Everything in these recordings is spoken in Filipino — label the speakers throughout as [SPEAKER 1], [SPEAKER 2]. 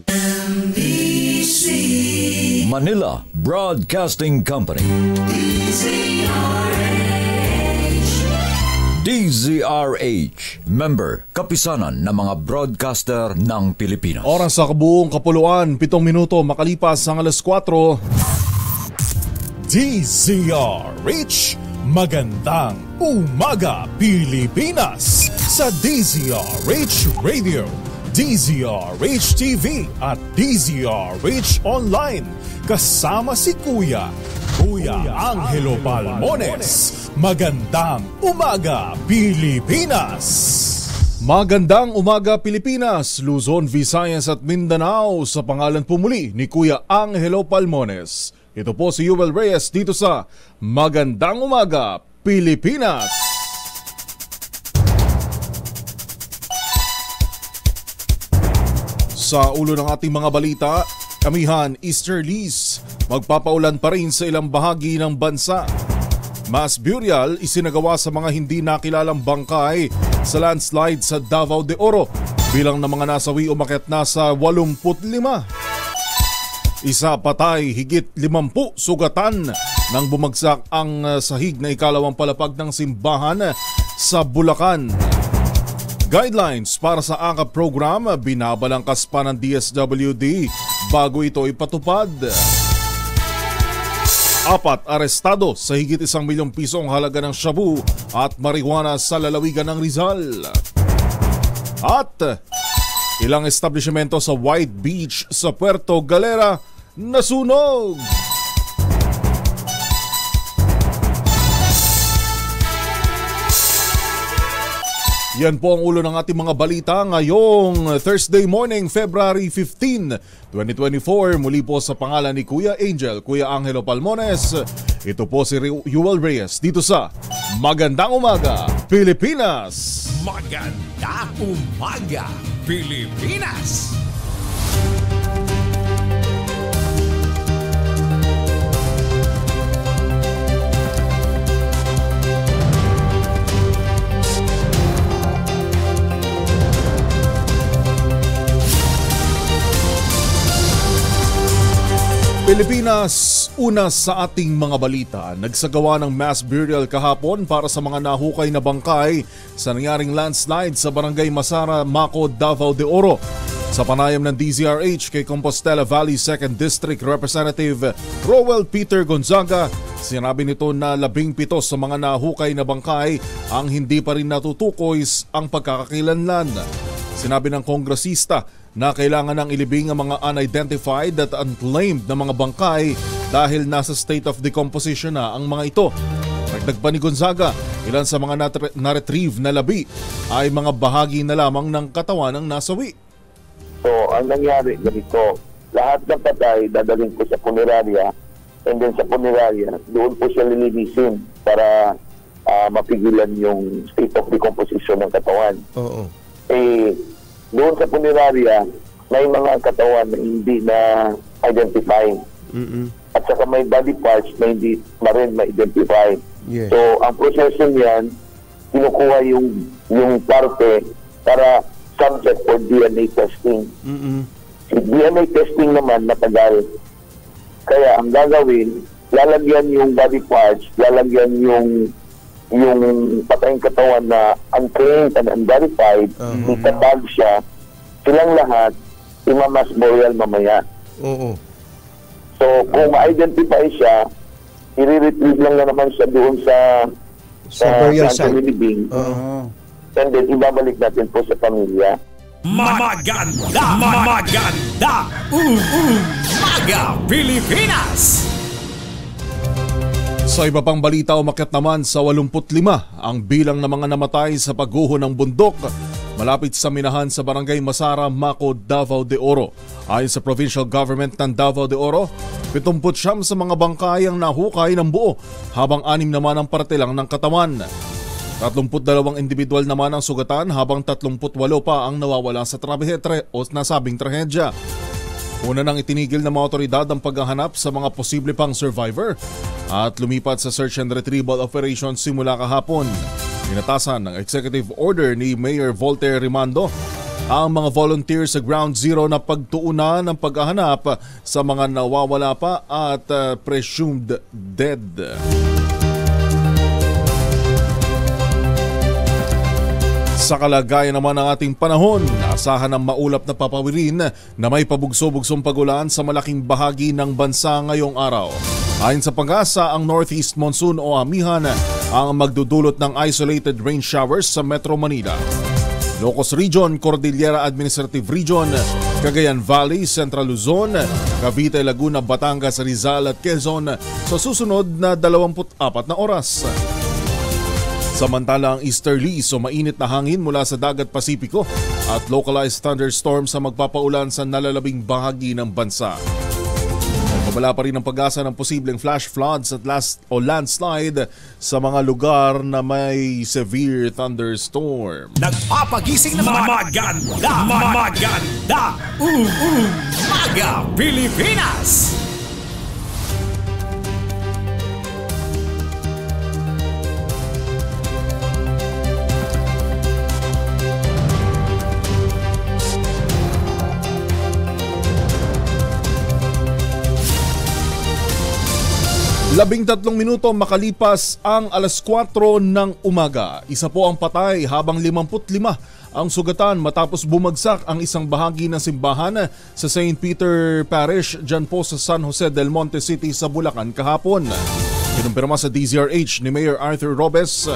[SPEAKER 1] MBC
[SPEAKER 2] Manila Broadcasting Company. DZRH, member, kapisanan ng mga broadcaster ng Pilipinas.
[SPEAKER 3] Oras sa kabuong kapuluan, 7 minuto makalipas ang alas 4. DZRH, magandang umaga Pilipinas! Sa DZRH Radio, DZRH TV at DZRH Online. Kasama si Kuya Angelo Palmones. Magandang umaga Pilipinas! Magandang umaga Pilipinas, Luzon, Visayas at Mindanao. Sa pangalan po muli ni Kuya Angelo Palmones. Ito po si Yuel Reyes dito sa Magandang Umaga Pilipinas! Sa ulo ng ating mga balita, amihan easterlies, magpapaulan pa rin sa ilang bahagi ng bansa. Mass burial isinagawa sa mga hindi nakilalang bangkay sa landslide sa Davao de Oro. Bilang ng mga nasawi umakyat na sa 85. Isa patay, higit 50 sugatan nang bumagsak ang sahig na ikalawang palapag ng simbahan sa Bulacan. Guidelines para sa AKAP program binabalangkas pa ng DSWD bago ito ipatupad. 4 arestado sa higit 1 milyong pisong halaga ng shabu at marijuana sa lalawigan ng Rizal. At ilang establishmento sa White Beach sa Puerto Galera nasunog. Yan po ang ulo ng ating mga balita ngayong Thursday morning, February 15, 2024. Muli po sa pangalan ni Kuya Angelo Palmones. Ito po si Yuel Reyes dito sa Magandang Umaga Pilipinas!
[SPEAKER 1] Magandang Umaga Pilipinas!
[SPEAKER 3] Pilipinas, una sa ating mga balita, nagsagawa ng mass burial kahapon para sa mga nahukay na bangkay sa nangyaring landslide sa Barangay Masara, Maco, Davao de Oro. Sa panayam ng DZRH kay Compostela Valley 2nd District Representative Roel Peter Gonzaga, sinabi nito na 17 sa mga nahukay na bangkay ang hindi pa rin natutukoy ang pagkakakilanlan. Sinabi ng kongresista na kailangan ng ilibing ang mga unidentified at unclaimed na mga bangkay dahil nasa state of decomposition na ang mga ito. Dagdag pa ni Gonzaga, ilan sa mga na-retrieve na labi ay mga bahagi na lamang ng katawan ng nasawi.
[SPEAKER 4] So, ang nangyari ganito, lahat ng patay dadalhin ko sa punerarya, and then sa punerarya, doon po siya lilinisin para mapigilan yung state of decomposition ng katawan.
[SPEAKER 5] Oo.
[SPEAKER 4] Doon sa punerarya, may mga katawan na hindi na identify. At saka may body parts na hindi na rin ma-identify.
[SPEAKER 5] Yeah.
[SPEAKER 4] So, ang proseso niyan, kinukuha yung parte para subject for DNA testing. Si DNA testing naman matagal. Kaya ang gagawin, lalagyan yung body parts, lalagyan yung patayang katawan na unclaimed and unverified, itatag siya, silang lahat, imamass burial mamaya. So, kung ma-identify siya, i-retrieve lang na naman siya doon sa
[SPEAKER 5] burial site.
[SPEAKER 4] And then, ibabalik natin po sa pamilya.
[SPEAKER 1] Maganda Umaga Pilipinas!
[SPEAKER 3] Sa iba pang balita, umakyat naman sa 85 ang bilang ng mga namatay sa pagguho ng bundok malapit sa minahan sa Barangay Masara, Maco, Davao de Oro. Ayon sa provincial government ng Davao de Oro, 79 sa mga bangkay ang nahukay ng buo, habang 6 naman ang parte lang ng katawan. 32 individual naman ang sugatan, habang 38 pa ang nawawala sa nasabing trahedya. Una nang itinigil ng mga otoridad ang paghahanap sa mga posible pang survivor at lumipat sa search and retrieval operations simula kahapon. Inatasan ng executive order ni Mayor Voltaire Rimando ang mga volunteer sa Ground Zero na pagtuunan ng paghahanap sa mga nawawala pa at presumed dead. Sa kalagayan naman ng ating panahon, asahan ang maulap na papawirin na may pabugso-bugsong pagulan sa malaking bahagi ng bansa ngayong araw. Ayon sa Pag-asa, ang Northeast Monsoon o Amihan ang magdudulot ng isolated rain showers sa Metro Manila, Ilocos Region, Cordillera Administrative Region, Cagayan Valley, Central Luzon, Cavite, Laguna, Batangas, Rizal at Quezon sa susunod na 24 na oras. Samantala ang easterlies o mainit na hangin mula sa dagat Pasipiko at localized thunderstorms sa magpapaulan sa nalalabing bahagi ng bansa. Babala pa rin ang pag-asa ng posibleng flash floods at landslide sa mga lugar na may severe thunderstorm.
[SPEAKER 1] Nagpapagising na maganda Umaga Pilipinas.
[SPEAKER 3] Labing 3 minuto makalipas ang alas 4 ng umaga. Isa po ang patay habang 55 ang sugatan matapos bumagsak ang isang bahagi ng simbahan sa St. Peter Parish dyan po sa San Jose del Monte City sa Bulacan kahapon. Kinumpirma sa DZRH ni Mayor Arthur Robes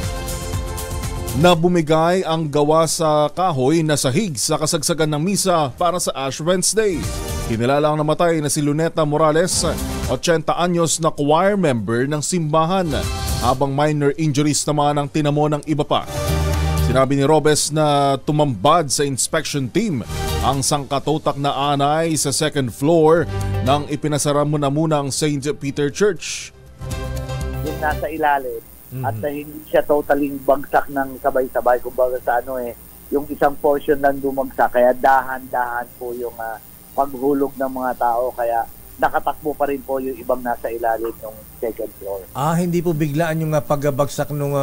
[SPEAKER 3] na bumigay ang gawa sa kahoy na sahig sa kasagsagan ng misa para sa Ash Wednesday. Kinilalang namatay na si Luneta Morales, 80 anyos na choir member ng simbahan, habang minor injuries naman ang tinamo ng iba pa. Sinabi ni Robes na tumambad sa inspection team ang sangkatotak na anay sa second floor nang ipinasara muna ang St. Peter Church.
[SPEAKER 5] Yung nasa ilalim at hindi siya totally bagsak ng sabay-sabay, kumbaga sa yung isang portion lang dumagsak, kaya dahan-dahan po yung paghulog ng mga tao, kaya nakatakbo pa rin po yung ibang nasa ilalim ng second floor.
[SPEAKER 6] Hindi po biglaan yung pagbagsak nung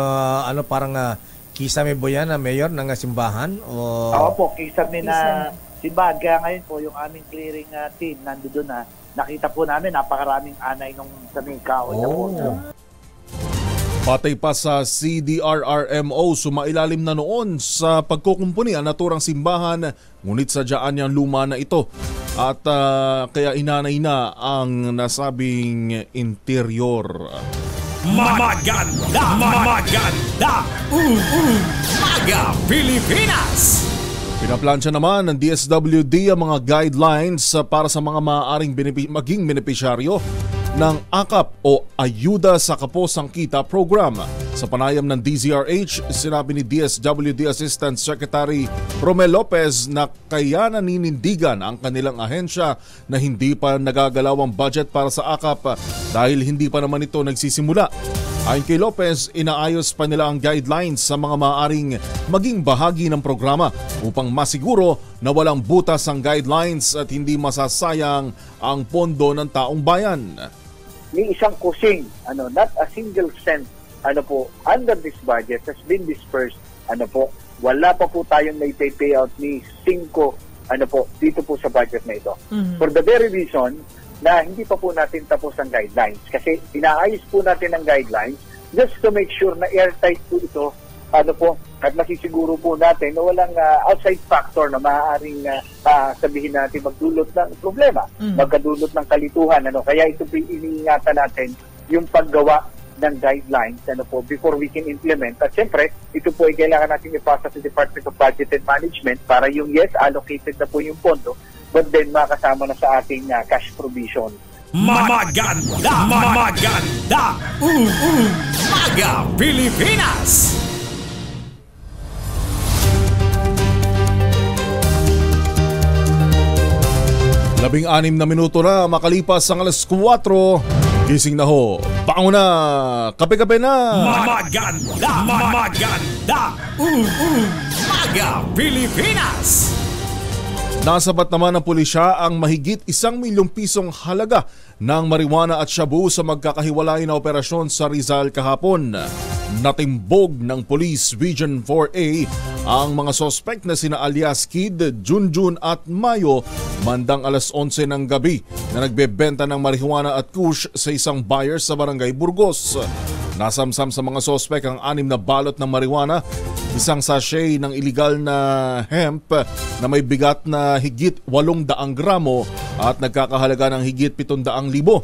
[SPEAKER 6] parang kisame po yan, Mayor, ng simbahan?
[SPEAKER 5] Oo po, kisame na simbahan. Kaya ngayon po yung aming clearing team nandoon na nakita po namin napakaraming anay nung sa may kahoy na po.
[SPEAKER 3] Patay pa sa CDRRMO, sumailalim na noon sa pagkukumpuni ang naturang simbahan, ngunit sadyaan niyang luma na ito at kaya inanay na ang nasabing interior.
[SPEAKER 1] Maganda Umaga Pilipinas.
[SPEAKER 3] Pinaplansya naman ng DSWD ang mga guidelines para sa mga maaaring maging benepisyaryo ng AKAP o Ayuda sa Kaposang Kita Program. Sa panayam ng DZRH, sinabi ni DSWD Assistant Secretary Romel Lopez na kaya naninindigan ang kanilang ahensya na hindi pa nagagalaw ang budget para sa AKAP dahil hindi pa naman ito nagsisimula. Ayon kay Lopez, inaayos pa nila ang guidelines sa mga maaaring maging bahagi ng programa upang masiguro na walang butas ang guidelines at hindi masasayang ang pondo ng taong bayan.
[SPEAKER 5] Ni isang kusing, not a single cent, under this budget has been dispersed, wala pa po tayong may payout ni 5, dito po sa budget na ito. For the very reason na hindi pa po natin tapos ang guidelines. Kasi inaayos po natin ang guidelines just to make sure na airtight po ito, at masisiguro po natin na walang outside factor na maaaring sabihin natin magdulot ng problema, magkadulot ng kalituhan. Kaya ito po iniingatan natin yung paggawa ng guidelines before we can implement. At siyempre, ito po ay kailangan natin ipasa sa Department of Budget and Management para yung allocated na po yung pondo, but then makasama na sa ating cash provision.
[SPEAKER 1] Maganda Umaga Pilipinas.
[SPEAKER 3] Labing-6 na minuto na makalipas ang alas 4. Gising na ho. Bango na! Kape-kape na!
[SPEAKER 1] Maganda Umaga Pilipinas.
[SPEAKER 3] Nasabat naman ng pulisya ang mahigit 1 milyong pisong halaga ng marijuana at shabu sa magkakahiwalay na operasyon sa Rizal kahapon. Natimbog ng Police Region 4A ang mga sospek na sina alias Kid, Junjun at Mayo bandang alas 11 ng gabi na nagbebenta ng marijuana at kush sa isang buyer sa Barangay Burgos. Nasamsam sa mga sospek ang 6 na balot ng marijuana, isang sachet ng illegal na hemp na may bigat na higit 800 gramo at nagkakahalaga ng higit 700,000.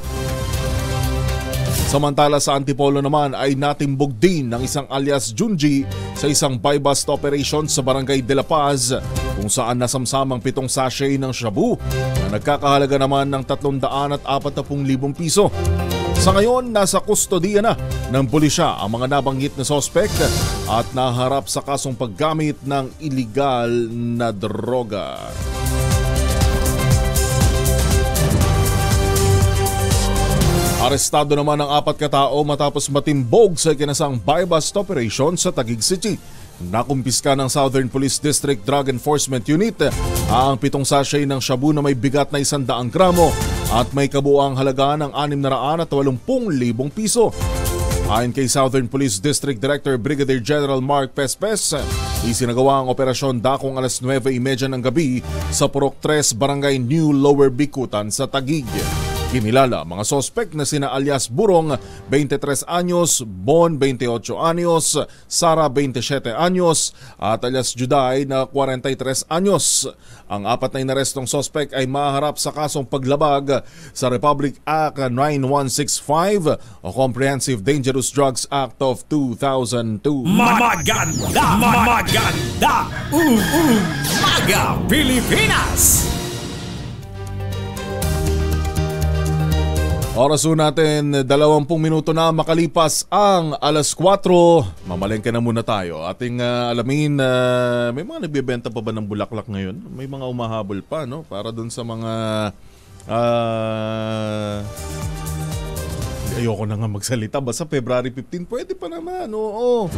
[SPEAKER 3] Samantala sa Antipolo naman ay natimbog din ng isang alias Junji sa isang buy-bust operation sa Barangay de la Paz kung saan nasamsamang 7 sachet ng shabu na nagkakahalaga naman ng 340,000 piso. Sa ngayon, nasa kustodiya na ng pulisya ang mga nabanggit na sospek at naharap sa kasong paggamit ng iligal na droga. Arestado naman ang 4 katao matapos matimbog sa ikinasang buy-bust operation sa Taguig City. Nakumpiska ng Southern Police District Drug Enforcement Unit ang 7 sachet ng shabu na may bigat na 100 gramo at may kabuuang halaga ng 680,000 piso. Ayon kay Southern Police District Director Brigadier General Mark Pespes, isinagawa ang operasyon dakong alas 9:30 ng gabi sa Purok 3, Barangay New Lower Bikutan sa Taguig. Kinilala mga sospek na sina alias Burong, 23 anyos, Bon, 28 anyos, Sara, 27 anyos, at alias Juday na 43 anyos. Ang 4 na inarestong sospek ay maharap sa kasong paglabag sa Republic Act 9165 o Comprehensive Dangerous Drugs Act of 2002.
[SPEAKER 1] Maganda! Maga Pilipinas!
[SPEAKER 3] Oras natin, 20 minuto na makalipas ang alas 4. Mamalengke na muna tayo. Ating alamin, may mga nagbebenta pa ba ng bulaklak ngayon? May mga umahabol pa, no? Para dun sa mga... ayoko na nga magsalita. Basta February 15, pwede pa naman. Oo.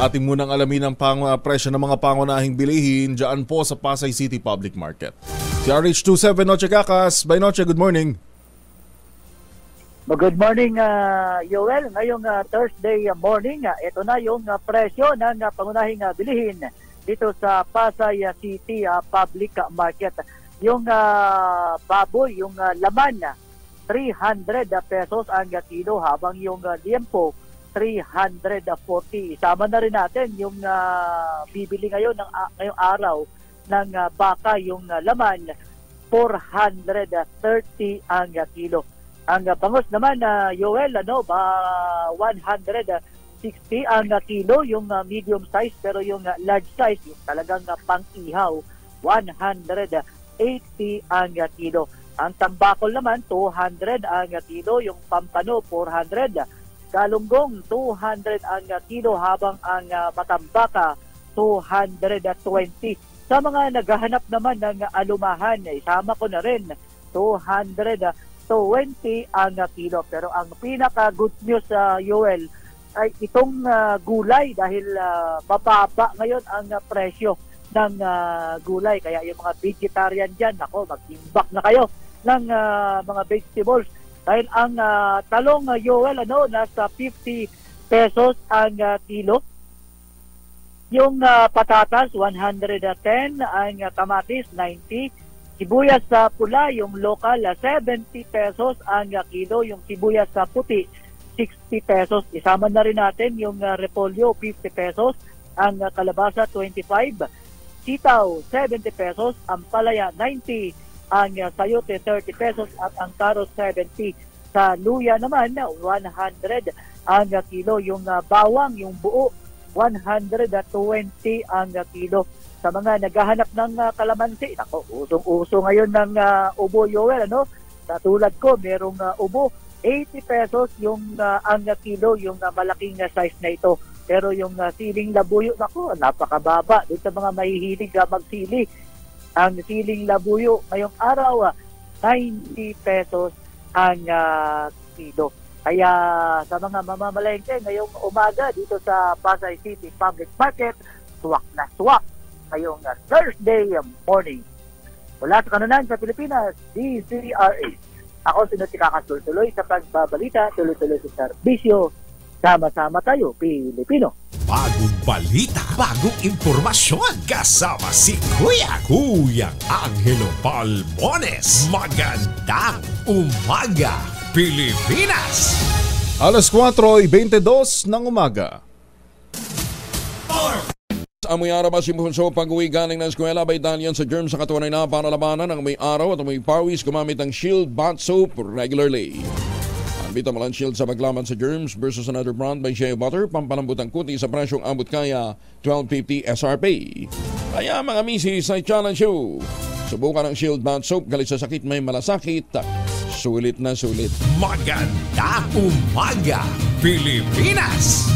[SPEAKER 3] Ating munang alamin ang presyo ng mga pangunahing bilihin dyan po sa Pasay City Public Market. Si RH27 Noche Kakas. By Noche, good morning.
[SPEAKER 7] Good morning, Yoel. Ngayong Thursday morning, ito na yung presyo ng pangunahing bilihin dito sa Pasay City Public Market. Yung baboy, yung laman, 300 pesos ang kilo, habang yung liempo, 340. Isama na rin natin yung bibili ngayon ngayong araw ng baka, yung laman, 430 ang kilo. Ang bangus naman, Yoel, 160 ang kilo, yung medium size, pero yung large size, yung talagang pang-ihaw, 180 ang kilo. Ang tambakol naman, 200 ang kilo, yung pampano, 400. Galunggong, 200 ang kilo, habang ang matambaka, 220. Sa mga naghahanap naman ng alumahan, isama ko na rin, 220 ang kilo. Pero ang pinaka good news, Yoel, ay itong gulay, dahil mababa ngayon ang presyo ng gulay. Kaya yung mga vegetarian dyan, mag-imbak na kayo ng mga vegetables. Dahil ang talong, Yoel, nasa 50 pesos ang kilo. Yung patatas, 110. Ang kamatis, 90. Sibuyas sa pula, yung local, 70 pesos ang kilo. Yung sibuyas sa puti, 60 pesos. Isama na rin natin yung repolyo, 50 pesos. Ang kalabasa, 25. Sitaw, 70 pesos. Ang palaya, 90. Ang sayote, 30 pesos. At ang carrot, 70. Sa luya naman, 100 ang kilo. Yung bawang, yung buo, 120 ang kilo. Sa mga naghahanap ng kalamansi, usong-uso ngayon ng ubo, Yoel, Katulad ko, merong ubo, 80 pesos yung ang kilo, yung malaking size na ito. Pero yung siling labuyo, napakababa. Doon sa mga mahihilig magsili, ang siling labuyo ngayong araw, 90 pesos ang kilo. Kaya sa mga mamamalengke ngayong umaga dito sa Pasay City Public Market, suwak na suwak ngayong Thursday morning. Wala sa kanunan sa Pilipinas, DZRH. Ako sinutikakas tuloy sa pagbabalita, tuloy-tuloy sa serbisyo. Sama-sama tayo, Pilipino.
[SPEAKER 1] Bagong balita, bagong impormasyon. Kasama si Kuya Angelo Palmones. Magandang umaga, Pilipinas!
[SPEAKER 3] Alas 4:22 ng umaga.
[SPEAKER 8] Amoy araw ba simpunso pag-uwi galing ng eskwela by Italian sa germs sa katawan na para labanan ang may araw at may pawis gumamit ng Shield Bath Soap regularly. Ang Vitamal Shield sa paglaban sa germs versus another brand by Shea Butter, pampalambot ang kuti sa presyong abot kaya $12.50 SRP. Kaya mga misis ay challenge you. Subukan ang Shield Bath Soap, galit sa sakit may malasakit. Sulit na sulit.
[SPEAKER 1] Magandang umaga, Pilipinas!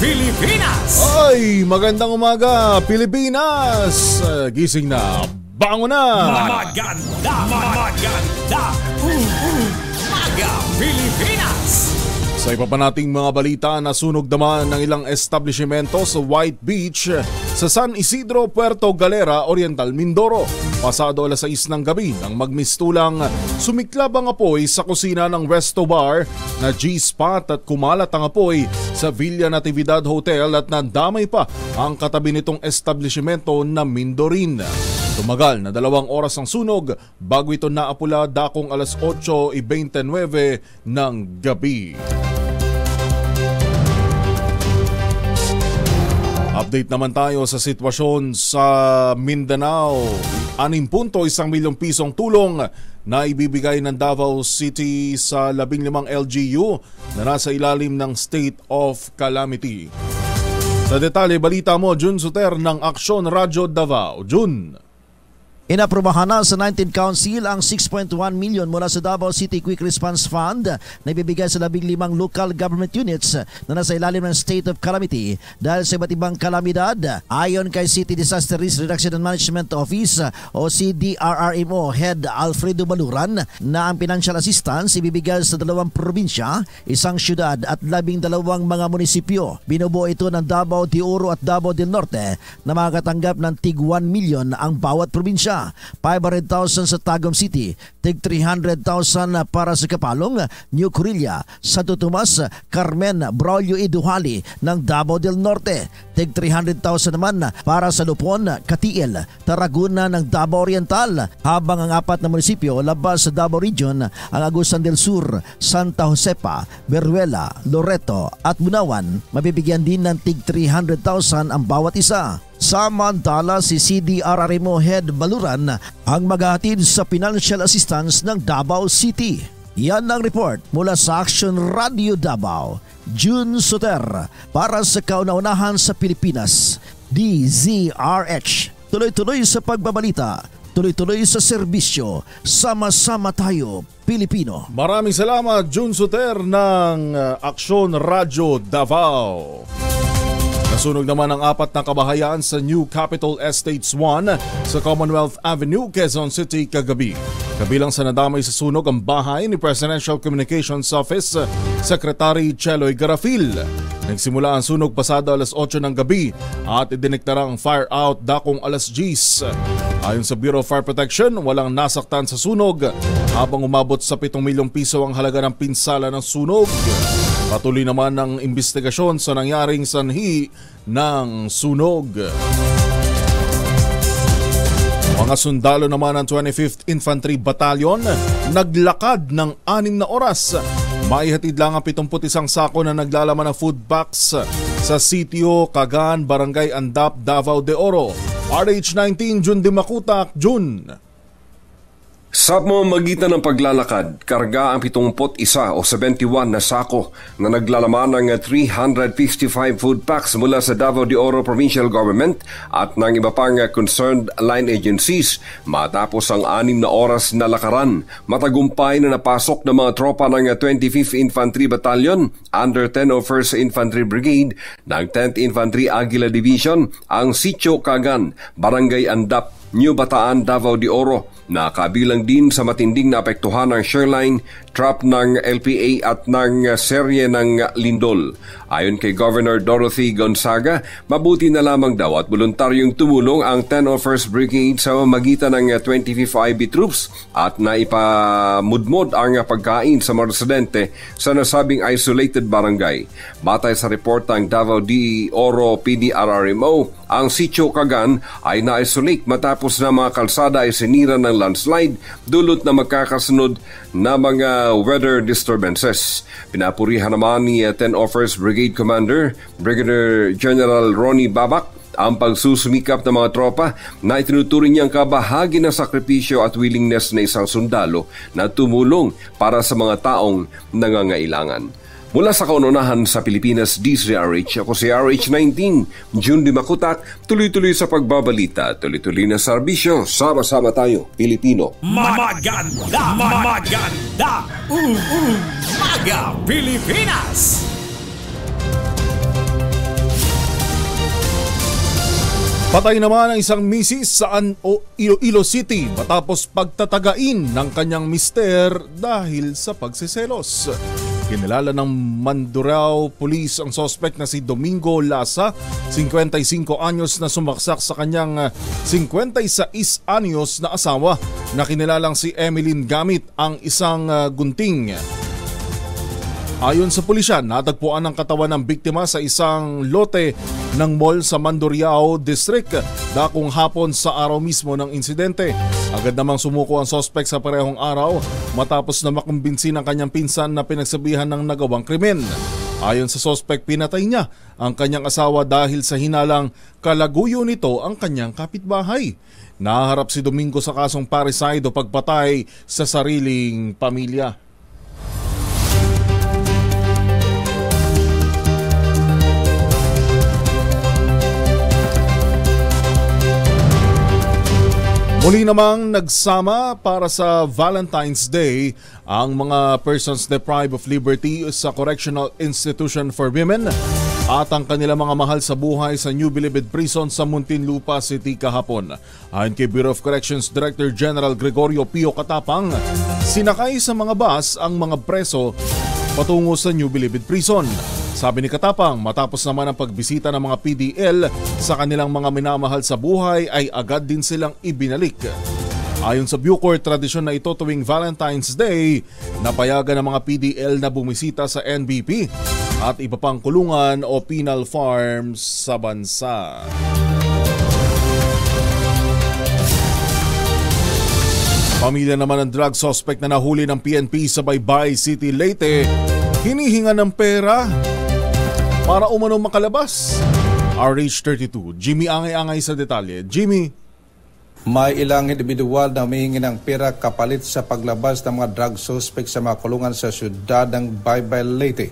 [SPEAKER 1] Pilipinas!
[SPEAKER 3] Ay, magandang umaga, Pilipinas! Gising na, bango na!
[SPEAKER 1] Maganda! Umaga, Pilipinas!
[SPEAKER 3] Sa iba pa nating mga balita, nasunog naman ng ilang establishmento sa White Beach sa San Isidro, Puerto Galera, Oriental, Mindoro. Pasado alas 6 ng gabi nang magmistulang sumiklab ang apoy sa kusina ng resto bar na G-Spot at kumalat ang apoy sa Villa Natividad Hotel at nandamay pa ang katabi nitong establishmento na Mindorin. Tumagal na 2 oras ang sunog bago ito naapula dakong alas 8:29 ng gabi. Update naman tayo sa sitwasyon sa Mindanao. 6.1 milyong pisong tulong na ibibigay ng Davao City sa 15 LGU na nasa ilalim ng state of calamity. Sa detalye, balita mo, Jun Suter ng Aksyon Radyo Davao. Jun.
[SPEAKER 9] Inaprubahan na sa 19th Council ang 6.1 million mula sa Davao City Quick Response Fund na ibibigay sa 15 local government units na nasa ilalim ng state of calamity dahil sa iba't ibang kalamidad. Ayon kay City Disaster Risk Reduction and Management Office o CDRRMO Head Alfredo Baluran na ang financial assistance ibibigay sa 2 probinsya, 1 syudad at 12 mga munisipyo. Binubuo ito ng Davao de Oro at Davao del Norte na makakatanggap ng tig 1 million ang bawat probinsya. 500,000 sa Tagum City, tig 300,000 para sa Kapalong, New Corilla, Santo Tomas, Carmen, Braulio Iduhali ng Davao del Norte, tig 300,000 naman para sa Lupon, Katiil, Tarragona ng Davao Oriental, habang ang 4 na munisipyo labas sa Davao Region, ang Agusan del Sur, Santa Josepa, Beruela, Loreto at Bunawan, mabibigyan din ng tig 300,000 ang bawat isa. Samantala, si CDRRMO Head Baluran ang maghahatid sa financial assistance ng Davao City. Yan ang report mula sa Action Radio Davao. June Soter para sa kauna-unahan sa Pilipinas. DZRH. Tuloy-tuloy sa pagbabalita. Tuloy-tuloy sa serbisyo. Sama-sama tayo, Pilipino.
[SPEAKER 3] Maraming salamat, June Soter ng Aksyon Radio Davao. Nasunog naman ang 4 na kabahayan sa New Capital Estates 1 sa Commonwealth Avenue, Quezon City kagabi. Kabilang sa nadamay sa sunog ang bahay ni Presidential Communications Office Secretary Cheloy Garafil. Nagsimula ang sunog pasado alas 8 ng gabi at idineklara ang fire out dakong alas 10. Ayon sa Bureau of Fire Protection, walang nasaktan sa sunog habang umabot sa 7 milyong piso ang halaga ng pinsala ng sunog. Patuloy naman ang investigasyon sa nangyaring sanhi ng sunog. Mga sundalo naman ng 25th Infantry Battalion naglakad ng 6 na oras. Maihatid lang ang 71 sako na naglalaman ng food packs sa sitio Kagan, Barangay Andap, Davao de Oro. RH19, Jun Dimakutak, Jun.
[SPEAKER 10] Sa pamamagitan ng paglalakad, karga ang 71 o 71 na sako na naglalaman ng 355 food packs mula sa Davao de Oro Provincial Government at ng iba pang concerned line agencies. Matapos ang 6 na oras na lakaran, matagumpay na napasok ng mga tropa ng 25th Infantry Battalion under 101st Infantry Brigade ng 10th Infantry Aguila Division ang Sitio Kagan, Barangay Andap, New Bataan, Davao de Oro, na kabilang din sa matinding naapektuhan ng shoreline, trap ng LPA at ng serye ng lindol. Ayon kay Governor Dorothy Gonzaga, mabuti na lamang daw at voluntaryong tumulong ang 101st Brigade sa magitan ng 25th IB troops at naipamudmod ang pagkain sa mga residente sa nasabing isolated barangay. Batay sa report ng Davao de Oro PDRRMO, ang Sitio Kagan ay na-isolate matapos na mga kalsada ay sinira ng landslide dulot na magkakasunod na mga weather disturbances. Pinapurihan naman ni 1001st Brigade Commander Brigadier General Ronnie Babak ang pagsusumikap ng mga tropa na itinuturing niyang kabahagi ng sakripisyo at willingness na isang sundalo na tumulong para sa mga taong nangangailangan. Mula sa kaununahan sa Pilipinas, DZRH, ako si RH19, June Dimakutak, tuloy-tuloy sa pagbabalita, tuloy-tuloy na serbisyo, sama-sama tayo, Pilipino.
[SPEAKER 1] Maganda! Maganda! Umaga, Pilipinas!
[SPEAKER 3] Patay naman ang isang misis sa Iloilo City matapos pagtatagain ng kanyang mister dahil sa pagsiselos. Kinilala ng Mandurao Police ang suspect na si Domingo Lasa, 55 anyos na sumaksak sa kanyang 56 anyos na asawa na kinilalang si Emeline gamit ang isang gunting. Ayon sa pulisya, natagpuan ang katawan ng biktima sa isang lote ng mall sa Mandurriao District dakong hapon sa araw mismo ng insidente. Agad namang sumuko ang suspect sa parehong araw matapos na makumbinsi ng kanyang pinsan na pinagsabihan ng nagawang krimen. Ayon sa suspect, pinatay niya ang kanyang asawa dahil sa hinalang kalaguyo nito ang kanyang kapitbahay. Naharap si Domingo sa kasong parricide o pagpatay sa sariling pamilya. Muli namang nagsama para sa Valentine's Day ang mga persons deprived of liberty sa Correctional Institution for Women at ang kanilang mga mahal sa buhay sa New Bilibid Prison sa Muntinlupa City kahapon. Ayon kay Bureau of Corrections Director General Gregorio Pio Katapang, sinakay sa mga bus ang mga preso patungo sa New Bilibid Prison. Sabi ni Katapang, matapos naman ang pagbisita ng mga PDL sa kanilang mga minamahal sa buhay ay agad din silang ibinalik. Ayon sa Bucor, tradisyon na ito tuwing Valentine's Day, napayagan ng mga PDL na bumisita sa NBP at iba pang kulungan o penal farms sa bansa. Pamilya naman ng drug suspect na nahuli ng PNP sa Baybay City, Leyte, hinihinga ng pera para umano makalabas. RH32, Jimmy Angay-Angay sa detalye. Jimmy.
[SPEAKER 11] May ilang individual na humihingi ng pera kapalit sa paglabas ng mga drug suspect sa mga kulungan sa syudad ng Baybay, Leyte.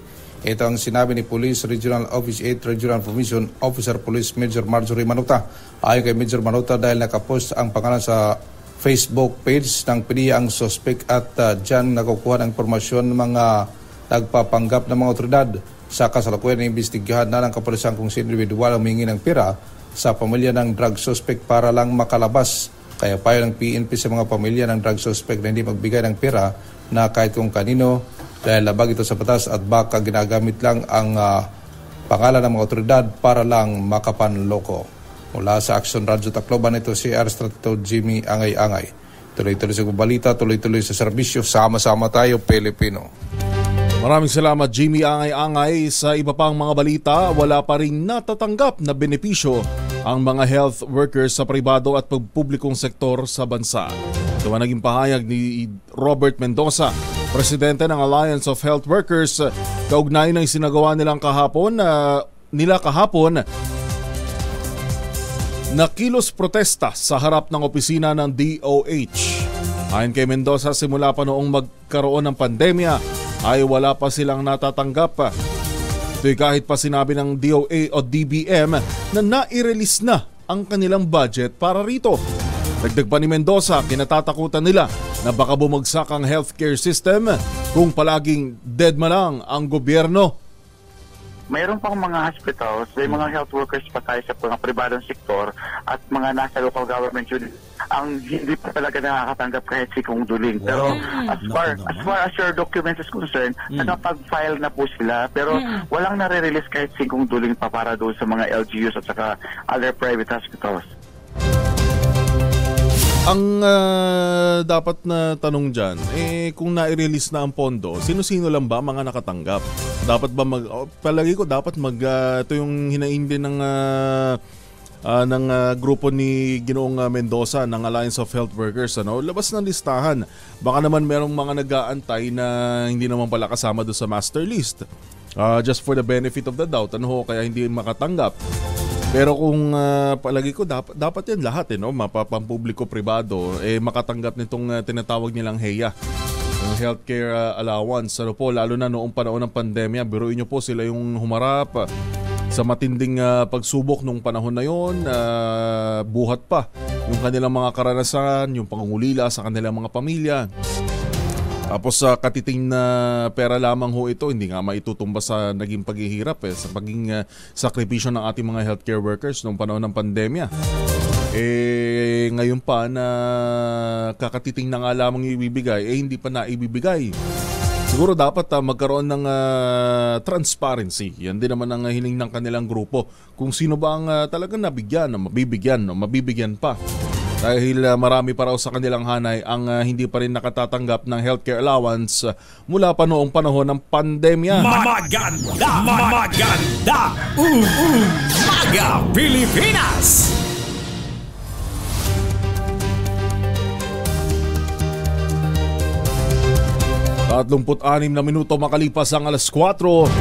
[SPEAKER 11] Ito ang sinabi ni Police Regional Office 8 Regional Provision Officer Police Major Marjorie Manuta. Ayon kay Major Manuta, dahil nakapost ang pangalan sa Facebook page ng PDEA ang suspect at dyan nakukuha ng impormasyon ng mga nagpapanggap ng mga otoridad. Sa kasalukuyan, imbestigahan na ng kapulisan kung sino individual ang humingi ng pera sa pamilya ng drug suspect para lang makalabas. Kaya payo ng PNP sa mga pamilya ng drug suspect na hindi magbigay ng pera na kahit kung kanino dahil labag ito sa batas at baka ginagamit lang ang pangalan ng mga otoridad para lang makapanloko. Mula sa Action Radio Tacloban, ito si RH32 Jimmy Angay-Angay. Tuloy-tuloy sa balita, tuloy-tuloy sa serbisyo, sama-sama tayo Pilipino.
[SPEAKER 3] Maraming salamat Jimmy Angay-Angay. Sa iba pang mga balita, wala pa rin natatanggap na benepisyo ang mga health workers sa pribado at pagpublikong sektor sa bansa. Ito ang naging pahayag ni Robert Mendoza, presidente ng Alliance of Health Workers, kaugnay ng sinagawa nilang kahapon na kilos protesta sa harap ng opisina ng DOH. Ayon kay Mendoza, simula pa noong magkaroon ng pandemya ay wala pa silang natatanggap. Ito'y kahit pa sinabi ng DOA o DBM na nai-release na ang kanilang budget para rito. Dagdag pa ni Mendoza, kinatatakutan nila na baka bumagsak ang healthcare system kung palaging deadma lang ang gobyerno.
[SPEAKER 12] Mayroon pang mga hospitals, may mga health workers pa tayo sa mga pribadong sektor at mga nasa local government unit ang hindi pa talaga nakakatanggap kahit sikong duling. Pero as far as your documents is concerned, nakapag-file na po sila pero walang nare-release kahit sikong duling pa para doon sa mga LGUs at saka other private hospitals.
[SPEAKER 3] Ang dapat na tanong dyan, kung na-release na ang pondo, sino-sino lang ba mga nakatanggap? Dapat ba palagi ko dapat ito yung hinain din ng grupo ni Ginoong Mendoza ng Alliance of Health Workers, labas ng listahan. Baka naman merong mga nag-aantay na hindi naman pala kasama doon sa master list. Just for the benefit of the doubt, kaya hindi makatanggap. Pero kung palagi ko dapat yan lahat mapapampubliko-pribado makatanggap nitong tinatawag nilang HEA, yung healthcare allowance. Lalo na noong panahon ng pandemya, biruin niyo po sila yung humarap sa matinding pagsubok nung panahon na yon, buhat pa yung kanilang mga karanasan, yung pangungulila sa kanilang mga pamilya. Tapos sa katiting na pera lamang ho ito, hindi nga maitutumba sa naging paghihirap sa paging sakripisyo ng ating mga healthcare workers noong panahon ng pandemya. Ngayon pa na kakatiting na nga lamang ibibigay, hindi pa na ibibigay. Siguro dapat magkaroon ng transparency. Yan din naman ang hiling ng kanilang grupo. Kung sino ba ang talagang nabigyan, mabibigyan pa. Dahil marami pa raw sa kanilang hanay ang hindi pa rin nakatatanggap ng healthcare allowance mula pa noong panahon ng pandemya.
[SPEAKER 1] Maganda! Maga Pilipinas!
[SPEAKER 3] Tatlong-6 na minuto makalipas ang alas 4.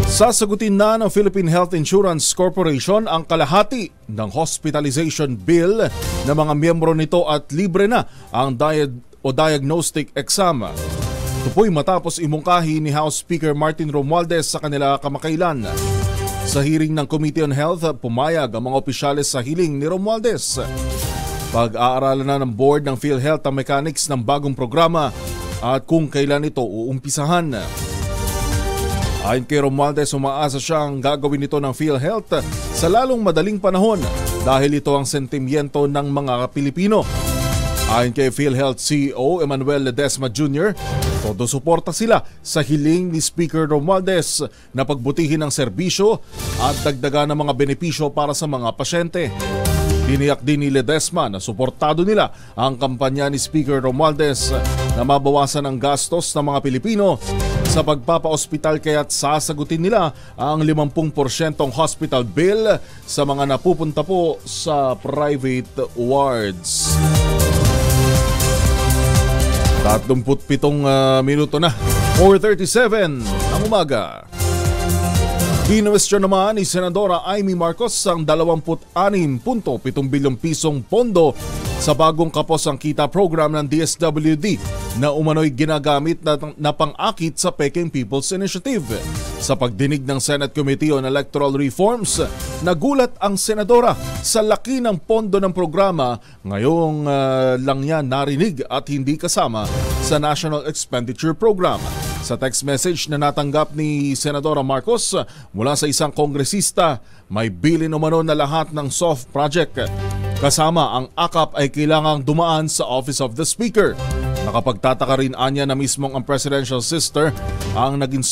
[SPEAKER 3] Sasagutin na ng Philippine Health Insurance Corporation ang kalahati ng hospitalization bill ng mga miyembro nito at libre na ang diagnostic exam. Ito po'y matapos imungkahi ni House Speaker Martin Romualdez sa kanila kamakailan. Sa hearing ng Committee on Health, pumayag ang mga opisyales sa hiling ni Romualdez. Pag-aaralan na ng board ng PhilHealth ang mechanics ng bagong programa at kung kailan ito uumpisahan. Ayon kay Romualdez, umaasa siyang gagawin ito ng PhilHealth sa lalong madaling panahon dahil ito ang sentimiento ng mga Pilipino. Ayon kay PhilHealth CEO Emmanuel Ledesma Jr., todo suporta sila sa hiling ni Speaker Romualdez na pagbutihin ang serbisyo at dagdagan ng mga benepisyo para sa mga pasyente. Tiniyak din ni Ledesma na suportado nila ang kampanya ni Speaker Romualdez na mabawasan ang gastos ng mga Pilipino sa pagpapa-ospital kaya't sasagutin nila ang 50% hospital bill sa mga napupunta po sa private wards. 37 minuto na, 4:37 ng umaga. Kinuwestiyon naman ni Senadora Amy Marcos ang 26.7 bilyong pisong pondo sa bagong kapos ang kita program ng DSWD na umano'y ginagamit na pang-akit sa Peking People's Initiative. Sa pagdinig ng Senate Committee on Electoral Reforms, nagulat ang senadora sa laki ng pondo ng programa. Ngayong lang yan narinig at hindi kasama sa National Expenditure Program. Sa text message na natanggap ni Senadora Marcos mula sa isang kongresista, may bilin umano na lahat ng soft project. Kasama ang AKAP ay kailangang dumaan sa Office of the Speaker. Nakapagtataka rin anya na mismong ang presidential sister ang naging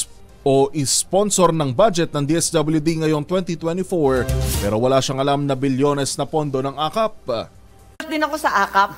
[SPEAKER 3] sponsor ng budget ng DSWD ngayong 2024 pero wala siyang alam na bilyones na pondo ng AKAP.
[SPEAKER 13] Din ako sa AKAP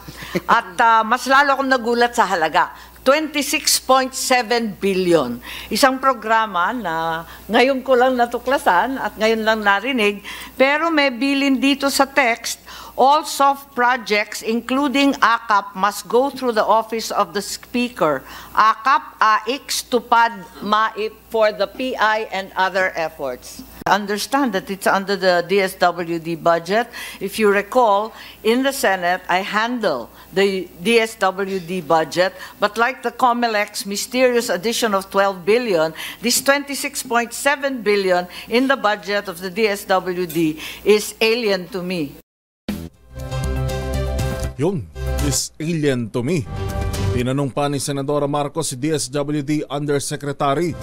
[SPEAKER 13] at mas lalo akong nagulat sa halaga. 26.7 billion. Isang programa na ngayon ko lang natuklasan at ngayon lang narinig, pero may bilin dito sa text, all soft projects including AKAP must go through the Office of the Speaker. AKAP, AIX, TUPAD, MAIP for the PI and other efforts. understand that it's under the DSWD budget. If you recall, in the Senate, I handle the DSWD budget, but like the COMELEC's mysterious addition of 12 billion, this 26.7 billion in the budget of the DSWD is alien to me.
[SPEAKER 3] Yun, is alien to me. Tinanong pa ni Senadora Marcos si DSWD Undersecretary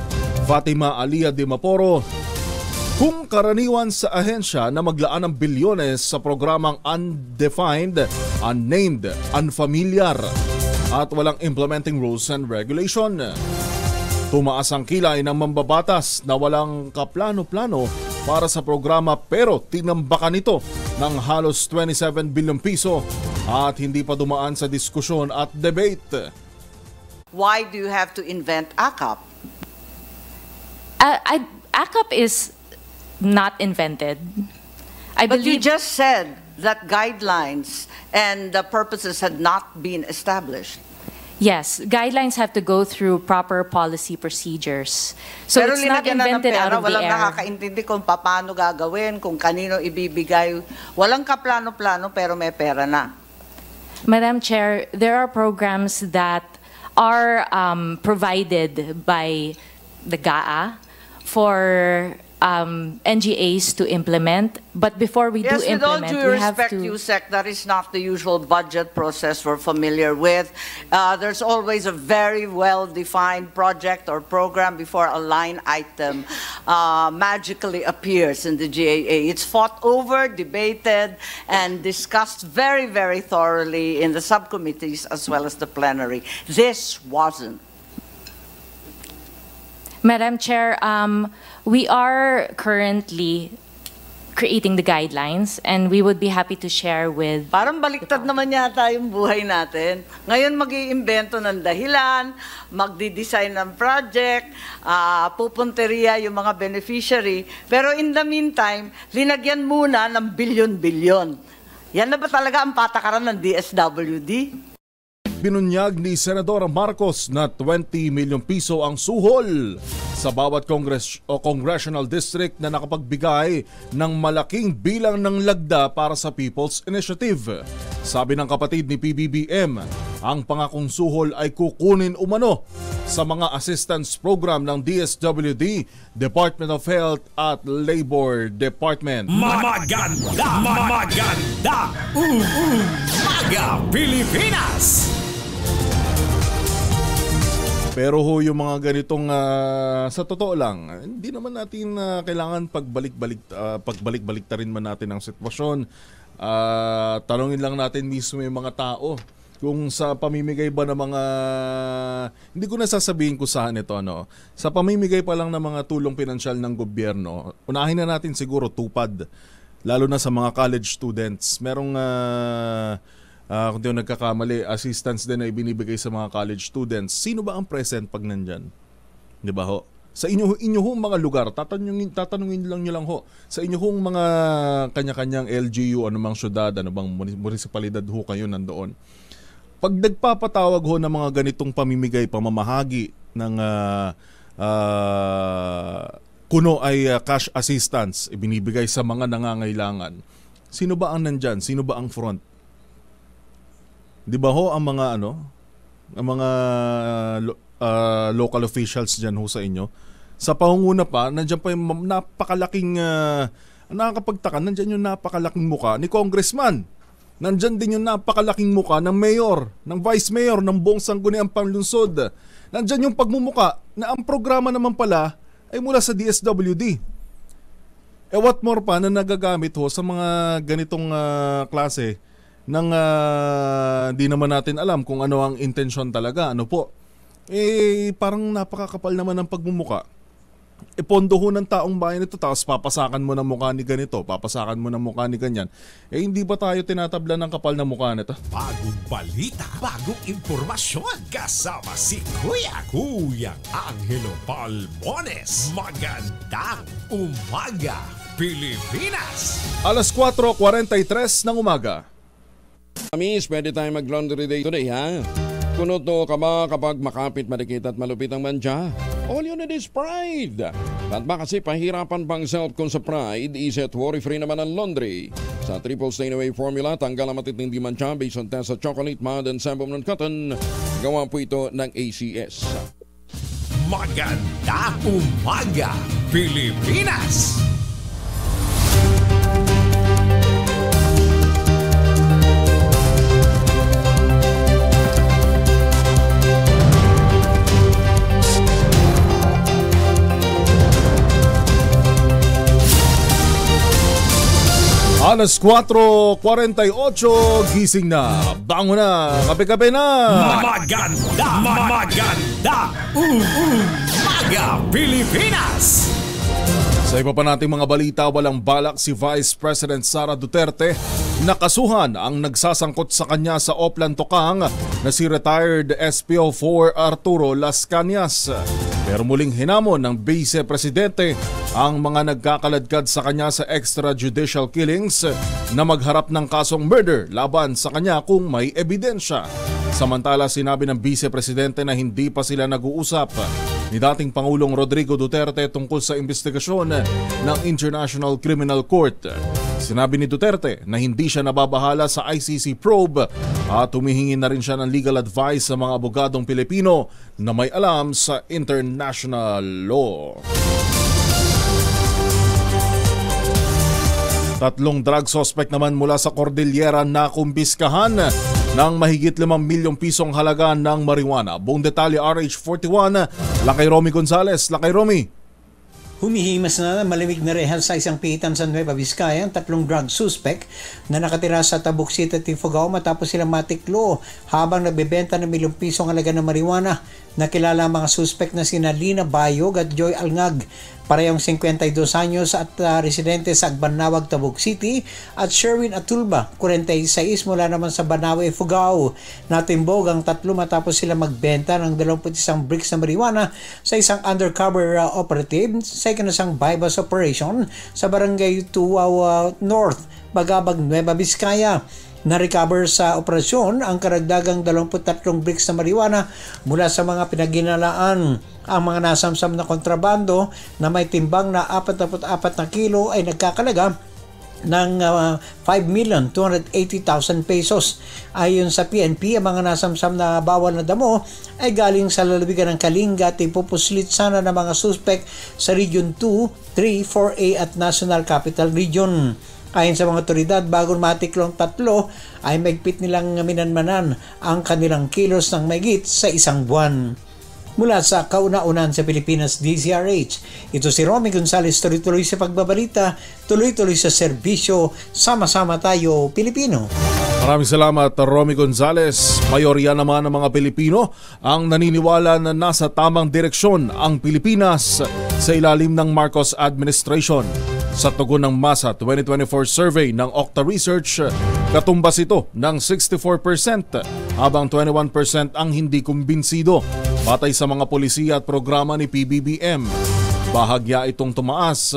[SPEAKER 3] Fatima Alia de Maporo kung karaniwan sa ahensya na maglaan ng bilyones sa programang undefined, unnamed, unfamiliar at walang implementing rules and regulation. Tumaas ang kilay ng mambabatas na walang kaplano-plano para sa programa pero tinambakan ito ng halos 27 bilyong piso at hindi pa dumaan sa diskusyon at debate.
[SPEAKER 13] Why do you have to invent AKAP?
[SPEAKER 14] AKAP is not invented.
[SPEAKER 13] But you just said that guidelines and the purposes had not been established.
[SPEAKER 14] Yes, guidelines have to go through proper policy procedures. So
[SPEAKER 13] Pero
[SPEAKER 14] it's not
[SPEAKER 13] linagyan na ng
[SPEAKER 14] invented
[SPEAKER 13] pera,
[SPEAKER 14] out of the
[SPEAKER 13] walang
[SPEAKER 14] air.
[SPEAKER 13] nakakaintindi kung paano gagawin, kung kanino ibibigay. Walang kaplano-plano pero may pera na.
[SPEAKER 14] Madam Chair, there are programs that are provided by the GAA for NGAs to implement, but before we do implement,
[SPEAKER 13] with all due
[SPEAKER 14] we have
[SPEAKER 13] respect,
[SPEAKER 14] to...
[SPEAKER 13] USEC, that is not the usual budget process we're familiar with. There's always a very well-defined project or program before a line item magically appears in the GAA. It's fought over, debated, and discussed very, very thoroughly in the subcommittees as well as the plenary. This wasn't.
[SPEAKER 14] Madam Chair, we are currently creating the guidelines and we would be happy to share with...
[SPEAKER 13] Parang baliktad naman yata yung buhay natin. Ngayon mag-iimbento ng dahilan, magdi-design ng project, pupunteriya yung mga beneficiary. Pero in the meantime, linagyan muna ng bilyon-bilyon. Yan na ba talaga ang patakaran ng DSWD?
[SPEAKER 3] Binunyag ni Senadora Marcos na 20 milyong piso ang suhol sa bawat congressional district na nakapagbigay ng malaking bilang ng lagda para sa People's Initiative. Sabi ng kapatid ni PBBM, ang pangakong suhol ay kukunin umano sa mga assistance program ng DSWD, Department of Health at Labor Department.
[SPEAKER 1] Maganda! Maganda! Maga Pilipinas!
[SPEAKER 3] Pero ho yung mga ganitong sa totoo lang, hindi naman natin kailangan pagbalik-balik ta rin man natin ang sitwasyon. Tanungin lang natin mismo yung mga tao kung sa pamimigay ba ng mga, hindi ko na sasabihin kung saan ito, ano, sa pamimigay pa lang ng mga tulong pinansyal ng gobyerno, unahin na natin siguro tupad, lalo na sa mga college students. Merong kung di ako nagkakamali, assistance din na ibinibigay sa mga college students. Sino ba ang present pag nandyan? Di ba ho? Sa inyo hong mga lugar, tatanungin lang nyo lang ho. Sa inyo hong mga kanya-kanyang LGU, anumang syudad, anumang munisipalidad ho kayo nandoon. Pag nagpapatawag ho ng mga ganitong pamimigay, pamamahagi ng kuno ay cash assistance, ibinibigay sa mga nangangailangan. Sino ba ang nandyan? Sino ba ang front? Di ba ho ang mga local officials dyan ho sa inyo? Sa pangunguna pa, nandyan pa yung napakalaking, nakakapagtaka, nandyan yung napakalaking muka ni Congressman. Nandyan din yung napakalaking muka ng mayor, ng vice mayor, ng buong sangguniang panlungsod. Nandyan yung pagmumuka na ang programa naman pala ay mula sa DSWD. What more pa na nagagamit ho sa mga ganitong klase nang di naman natin alam kung ano ang intensyon talaga, ano po. Parang napakakapal naman ng pagmumuka. Pondo ho ng taong bayan ito, tapos papasakan mo ng mukha ni ganito, papasakan mo ng mukha ni ganyan. Hindi ba tayo tinatabla ng kapal na mukha nito?
[SPEAKER 1] Bagong balita, bagong impormasyon. Kasama si Kuya Angelo Palmones. Magandang umaga, Pilipinas!
[SPEAKER 3] Alas 4:43 ng umaga.
[SPEAKER 8] Amis, pwede tayo mag-laundry day today, ha? Kuno to ka ba kapag makapit, madikit at malupit ang manja? All you need is pride. At ba kasi pahirapan pang self-con sa pride, is-at worry-free naman ang laundry. Sa triple stain-away formula, tanggal ang matitindi mancha based on test sa chocolate, mud, and sample ng cotton. Gawa po ito ng ACS.
[SPEAKER 1] Maganda umaga, Pilipinas!
[SPEAKER 3] Alas 4:48, gising na, bango na, kape-kape na.
[SPEAKER 1] Maganda umaga, Pilipinas!
[SPEAKER 3] Sa iba pa nating mga balita, walang balak si Vice President Sara Duterte nakasuhan ang nagsasangkot sa kanya sa Oplan Tokang na si retired SPO4 Arturo Las Cañas. Pero muling hinamon ng Vice Presidente ang mga nagkakaladkad sa kanya sa extrajudicial killings na magharap ng kasong murder laban sa kanya kung may ebidensya. Samantala, sinabi ng Vice Presidente na hindi pa sila nag-uusap ni dating Pangulong Rodrigo Duterte tungkol sa investigasyon ng International Criminal Court. Sinabi ni Duterte na hindi siya nababahala sa ICC probe at humihingi na rin siya ng legal advice sa mga abogadong Pilipino na may alam sa international law. 3 drug suspect naman mula sa Cordillera na kumpiskahan ng mahigit 5 milyong pisong halaga ng marijuana. Buong detalye RH41, Lakay Romy Gonzales. Lakay Romy.
[SPEAKER 15] Humihimas na malamig na rehal sa isang pihitan sa Nueva Vizcaya ang 3 drug suspect na nakatira sa Tabuk City at Ifugao matapos silang matiklo habang nagbebenta ng milyong pisong halaga ng marijuana. Nakilala ang mga suspect na sina Lina Bayog at Joy Alngag, parehong 52 anyos at residente sa Agbanawag, Tabuk City, at Sherwin Atulba, 46, mula naman sa Banawe, Ifugao. Natimbog ang 3 matapos sila magbenta ng 21 bricks na marijuana sa isang undercover operative sa ikinasang bypass operation sa Barangay Tuwaw North, Bagabag, Nueva Vizcaya. Na-recover sa operasyon ang karagdagang 23 bricks na marijuana mula sa mga pinaginalaan. Ang mga nasamsam na kontrabando na may timbang na 44 na kilo ay nagkakalaga ng 5,280,000 pesos. Ayon sa PNP, ang mga nasamsam na bawal na damo ay galing sa lalawigan ng Kalinga at ipupuslit sana ng mga suspect sa Region 2, 3, 4A at National Capital Region. Ayon sa mga otoridad, bago matiklong 3 ay maigpit nilang minanmanan ang kanilang kilos ng mahigit sa isang buwan. Mula sa kauna-unan sa Pilipinas, DZRH, ito si Romy Gonzales, tuloy-tuloy sa pagbabalita, tuloy-tuloy sa serbisyo, sama-sama tayo, Pilipino.
[SPEAKER 3] Maraming salamat, Romy Gonzales. Mayorya naman ng mga Pilipino ang naniniwala na nasa tamang direksyon ang Pilipinas sa ilalim ng Marcos administration. Sa tugon ng MASA 2024 survey ng Octa Research, katumbas ito ng 64% habang 21% ang hindi kumbinsido batay sa mga polisiya at programa ni PBBM. Bahagya itong tumaas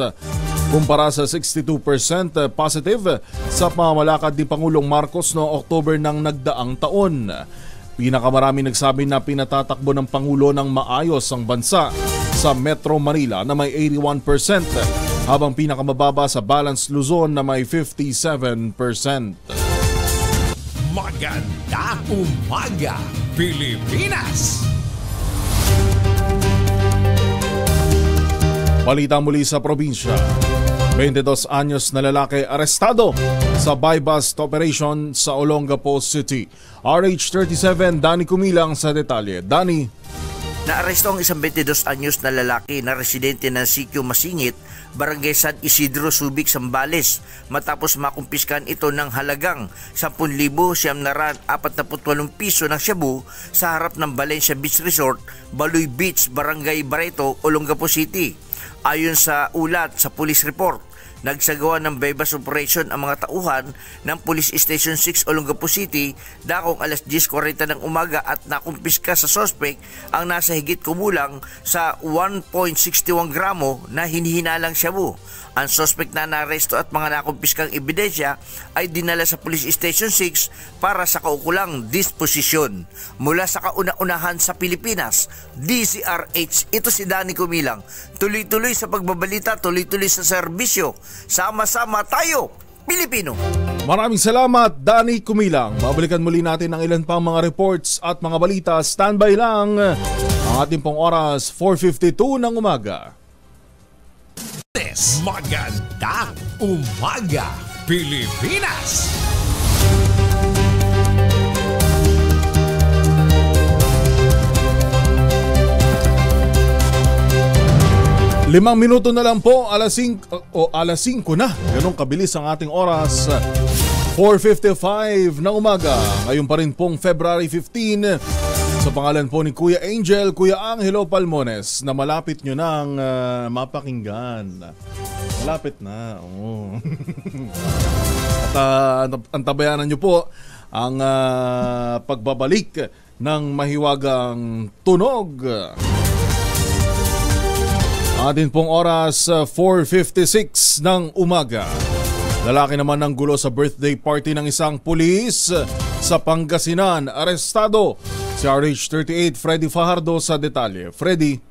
[SPEAKER 3] kumpara sa 62% positive sa pamamalakad ni Pangulong Marcos noong October ng nagdaang taon. Pinakamarami nagsabi na pinatatakbo ng Pangulo ng maayos ang bansa sa Metro Manila na may 81%. Habang pinakamababa sa Balance Luzon na may 57%.
[SPEAKER 1] Maganda umaga, Pilipinas!
[SPEAKER 3] Balita muli sa probinsya. 22 anyos na lalaki arestado sa buy-bust operation sa Olongapo City. RH37, Danny Kumilang sa detalye. Danny.
[SPEAKER 16] Naaresto ang isang 22 anyos na lalaki na residente ng CQ Masingit, Barangay San Isidro, Subic, Zambales matapos makumpiskan ito ng halagang 10,748 piso ng shabu sa harap ng Valencia Beach Resort, Baloy Beach, Barangay Barreto, Olongapo City. Ayon sa ulat sa police report, Nagsagawa ng bypass operation ang mga tauhan ng Police Station 6 Olongapo City dakong alas 10:40 ng umaga at nakumpiska sa suspect ang nasa higit kumulang sa 1.61 gramo na hinihinalang shabu. Ang suspect na naresto at mga nakumpiskang ebidensya ay dinala sa Police Station 6 para sa kaukulang disposisyon. Mula sa kauna-unahan sa Pilipinas, DZRH, ito si Danny Kumilang. Tuloy-tuloy sa pagbabalita, tuloy-tuloy sa serbisyo. Sama-sama tayo, Pilipino!
[SPEAKER 3] Maraming salamat, Danny Kumilang. Babalikan muli natin ang ilan pang mga reports at mga balita. Standby lang. Ang ating pong oras, 4:52 ng umaga.
[SPEAKER 1] Magandang umaga, Pilipinas!
[SPEAKER 3] Limang minuto na lang po, alas 5 na. Ganong kabilis ang ating oras. 4:55 ng umaga. Ngayon pa rin pong February 15. Sa pangalan po ni Kuya Angel, Kuya Angelo Palmones, na malapit nyo nang mapakinggan. Malapit na. Oh. At antabayanan nyo po ang pagbabalik ng mahiwagang tunog. Atin pong oras, 4:56 ng umaga. Lalaki naman ng gulo sa birthday party ng isang pulis sa Pangasinan. Arestado si RH38 Freddy Fajardo sa detalye. Freddy.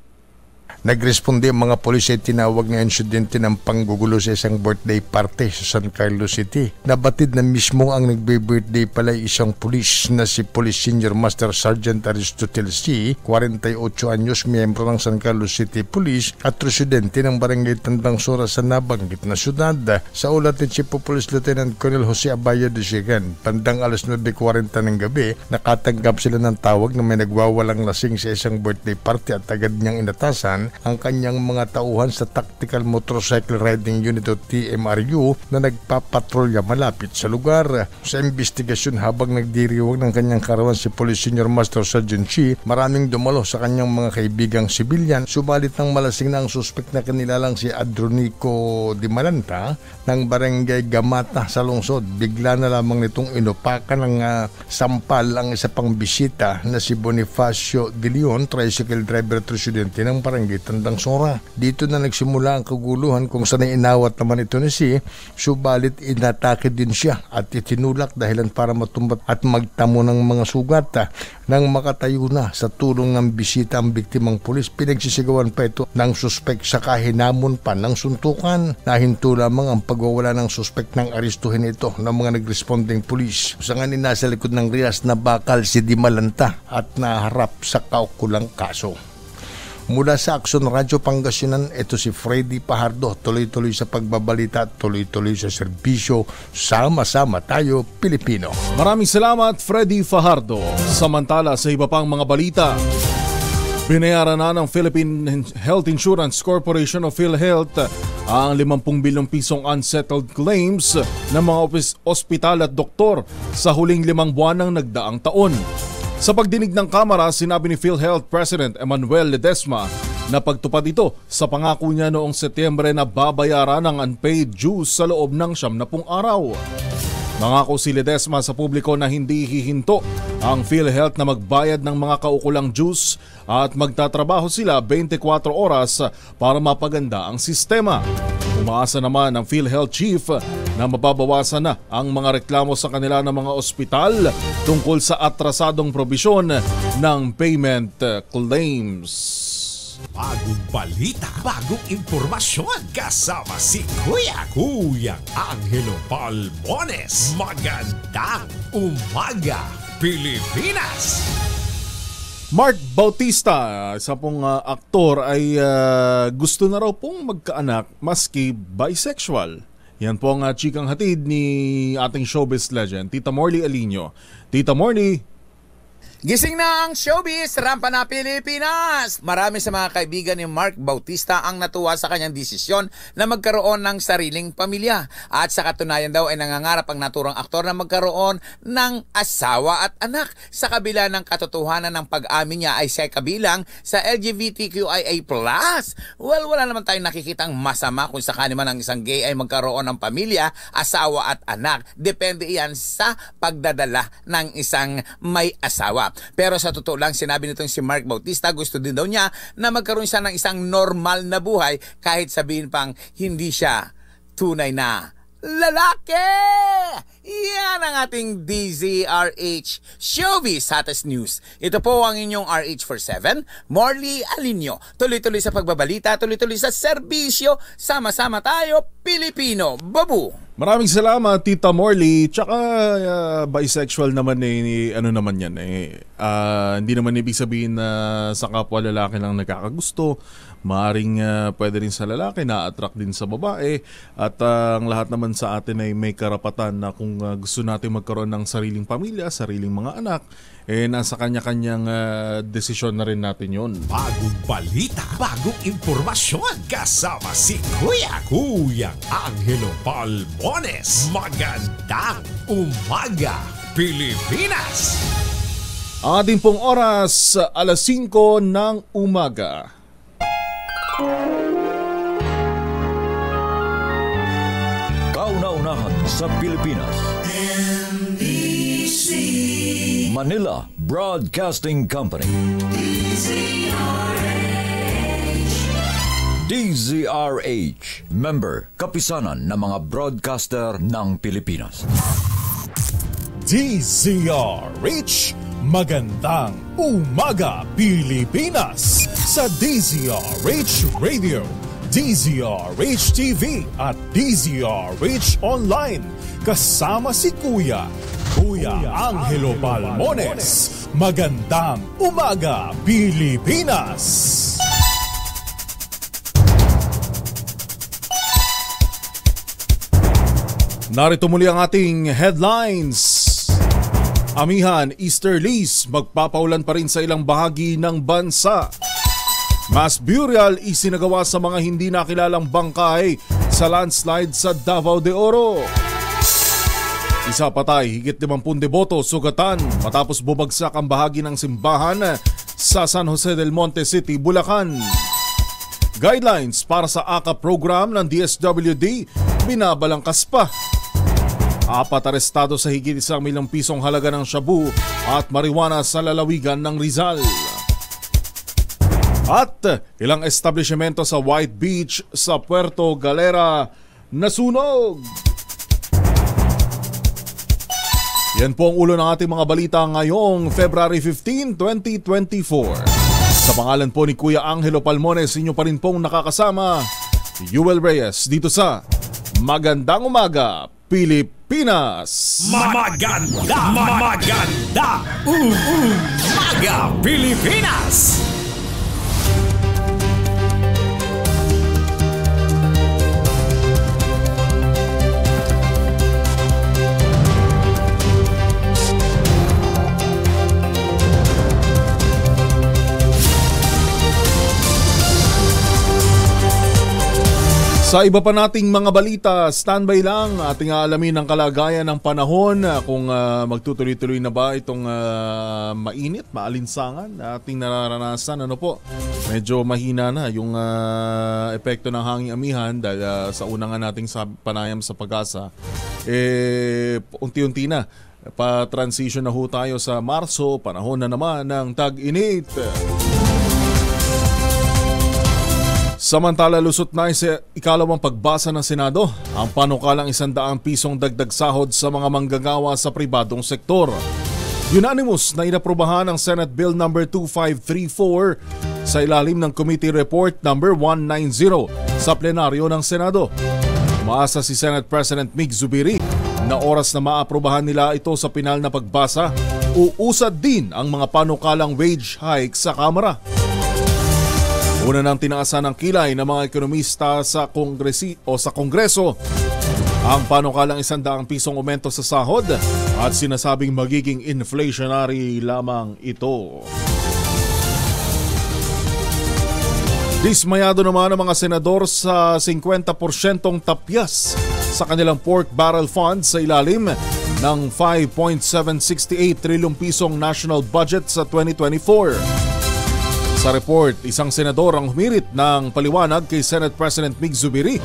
[SPEAKER 17] Nagresponde ang mga pulis ay tinawag na insidente ng panggugulo sa isang birthday party sa San Carlos City. Nabatid na mismo ang nagbe-birthday pala isang pulis na si Police Senior Master Sergeant Aristotle C., 48 anyos, miyembro ng San Carlos City Police at residente ng Barangay Tandang Sora sa nabanggit na syudad. Sa ulat ni Chief of Police Lieutenant Colonel Jose Abayo de Sigan, bandang alas 9:40 ng gabi, nakatanggap sila ng tawag na may nagwawalang lasing sa isang birthday party at agad niyang inatasan ang kanyang mga tauhan sa Tactical Motorcycle Riding Unit o TMRU na nagpapatrolya malapit sa lugar. Sa investigasyon habang nagdiriwang ng kanyang karawan si Police Senior Master Sergeant Chi, maraming dumalo sa kanyang mga kaibigang sibilyan. Subalit nang malasing na ang suspect na kanilalang si Adronico Di Malanta ng Barangay Gamata sa lungsod, bigla na lamang nitong inupakan ng sampal ang isa pang bisita na si Bonifacio De Leon, tricycle driver at residente ng Barangay Tandang Sora. Dito na nagsimula ang kaguluhan kung saan inawat naman ito ni si, subalit inatake din siya at itinulak dahilan para matumbat at magtamo ng mga sugat. Nang makatayo na sa tulong ng bisita ang biktimang pulis, pinagsisigawan pa ito ng suspek sa kahinamon pa ng suntukan. Nahinto lamang ang pagwawala ng suspek nang aristuhin ito ng mga nagresponding pulis. Sa ngayon nasa likod ng rihas na bakal si Di Malanta at naharap sa kaukulang kaso. Mula sa Aksyon Radyo Pangasinan, ito si Freddy Fajardo. Tuloy-tuloy sa pagbabalita, tuloy-tuloy sa serbisyo. Sama-sama tayo, Pilipino.
[SPEAKER 3] Maraming salamat, Freddy Fajardo. Samantala sa iba pang mga balita, binayaran na ng Philippine Health Insurance Corporation o PhilHealth ang 50 bilyong pisong unsettled claims ng mga ospital at doktor sa huling 5 buwan ng nagdaang taon. Sa pagdinig ng Kamara, sinabi ni PhilHealth President Emmanuel Ledesma na pagtupad ito sa pangako niya noong Setyembre na babayaran ang unpaid dues sa loob ng 70 araw. Nangako si Ledesma sa publiko na hindi hihinto ang PhilHealth na magbayad ng mga kaukulang dues at magtatrabaho sila 24 oras para mapaganda ang sistema. Umaasa naman ang PhilHealth Chief na mababawasan na ang mga reklamo sa kanila ng mga ospital tungkol sa atrasadong probisyon ng payment claims.
[SPEAKER 1] Bagong balita, bagong impormasyon, kasama si Kuya Angelo Palmones. Magandang umaga, Pilipinas!
[SPEAKER 3] Mark Bautista, isa pong aktor, ay gusto na raw pong magkaanak maski bisexual. Yan po ang chikang hatid ni ating showbiz legend, Tita Morley Alinio. Tita Morley.
[SPEAKER 18] Gising na ang showbiz, rampa na Pilipinas! Marami sa mga kaibigan ni Mark Bautista ang natuwa sa kanyang desisyon na magkaroon ng sariling pamilya. At sa katunayan daw ay nangangarap ang naturang aktor na magkaroon ng asawa at anak. Sa kabila ng katotohanan ng pag-amin niya ay siya kabilang sa LGBTQIA+. Well, wala naman tayong nakikitang masama kung sakali man ang isang gay ay magkaroon ng pamilya, asawa at anak. Depende yan sa pagdadala ng isang may asawa. Pero sa totoo lang, sinabi nitong si Mark Bautista, gusto din daw niya na magkaroon siya ng isang normal na buhay kahit sabihin pang hindi siya tunay na lalaki! Yan ang ating DZRH Showbiz Hottest News. Ito po ang inyong RH47, Morley Alinio. Tuloy-tuloy sa pagbabalita, tuloy-tuloy sa serbisyo. Sama-sama tayo, Pilipino. Babu!
[SPEAKER 3] Maraming salamat, Tita Morley. Tsaka bisexual naman ano naman yan hindi naman ibig sabihin na sa kapwa lalaki lang nagkakagusto. Maaring pwede rin sa lalaki, na-attract din sa babae. At ang lahat naman sa atin ay may karapatan na kung gusto natin magkaroon ng sariling pamilya, sariling mga anak, nasa kanya-kanyang desisyon na rin natin yun.
[SPEAKER 1] Bagong balita, bagong impormasyon. Kasama si Kuyang Angelo Palmones. Magandang umaga, Pilipinas!
[SPEAKER 3] Ang ating pong oras, 5:00 ng umaga.
[SPEAKER 2] Kauna-unahan sa Pilipinas.
[SPEAKER 19] NBC
[SPEAKER 2] Manila Broadcasting Company. DZRH. Member, kapisanan ng mga broadcaster ng Pilipinas.
[SPEAKER 3] DZRH. Magandang umaga, Pilipinas! Sa DZRH Radio, DZRH TV at DZRH Online. Kasama si Kuya Angelo Palmones. Magandang umaga, Pilipinas! Narito muli ang ating headlines. Amihan, Easterlies, magpapaulan pa rin sa ilang bahagi ng bansa. Mass burial isinagawa sa mga hindi nakilalang bangkay sa landslide sa Davao de Oro. Isa patay, higit 50 deboto sugatan matapos bumagsak ang bahagi ng simbahan sa San Jose del Monte City, Bulacan. Guidelines para sa AKA program ng DSWD binabalangkas pa. 4 arestado sa higit 1 milyong pisong halaga ng shabu at marijuana sa lalawigan ng Rizal. At ilang establishmento sa White Beach sa Puerto Galera nasunog. Yan po ang ulo ng ating mga balita ngayong February 15, 2024. Sa pangalan po ni Kuya Angelo Palmones, inyo pa rin pong nakakasama, Yuel Reyes, dito sa Magandang Umaga, Pilipinas!
[SPEAKER 1] Maganda umaga, Pilipinas!
[SPEAKER 3] Sa iba pa nating mga balita, standby lang, ating alamin ang kalagayan ng panahon, kung magtutuloy-tuloy na ba itong mainit, maalinsangan ating nararanasan. Ano po, medyo mahina na yung epekto ng hanging amihan dahil sa una nga nating panayam sa Pag-asa, unti-unti na pa-transition na ho tayo sa Marso, panahon na naman ng tag-init. Samantala, lusot na sa ikalawang pagbasa ng Senado ang panukalang 100 pisong dagdag sahod sa mga manggagawa sa pribadong sektor. Unanimous na inaprubahan ang Senate Bill No. 2534 sa ilalim ng Committee Report No. 190 sa plenaryo ng Senado. Umaasa si Senate President Mig Zubiri na oras na maaprubahan nila ito sa pinal na pagbasa, uusad din ang mga panukalang wage hike sa Kamara. Una nang tinaasan ng kilay ng mga ekonomista sa Kongreso ang panukalang 100 pisong aumento sa sahod at sinasabing magiging inflationary lamang ito. Dismayado naman ang mga senador sa 50% tapyas sa kanilang pork barrel fund sa ilalim ng 5.768 trilyong pisong national budget sa 2024. Sa report, isang senador ang humirit ng paliwanag kay Senate President Mig Zubiri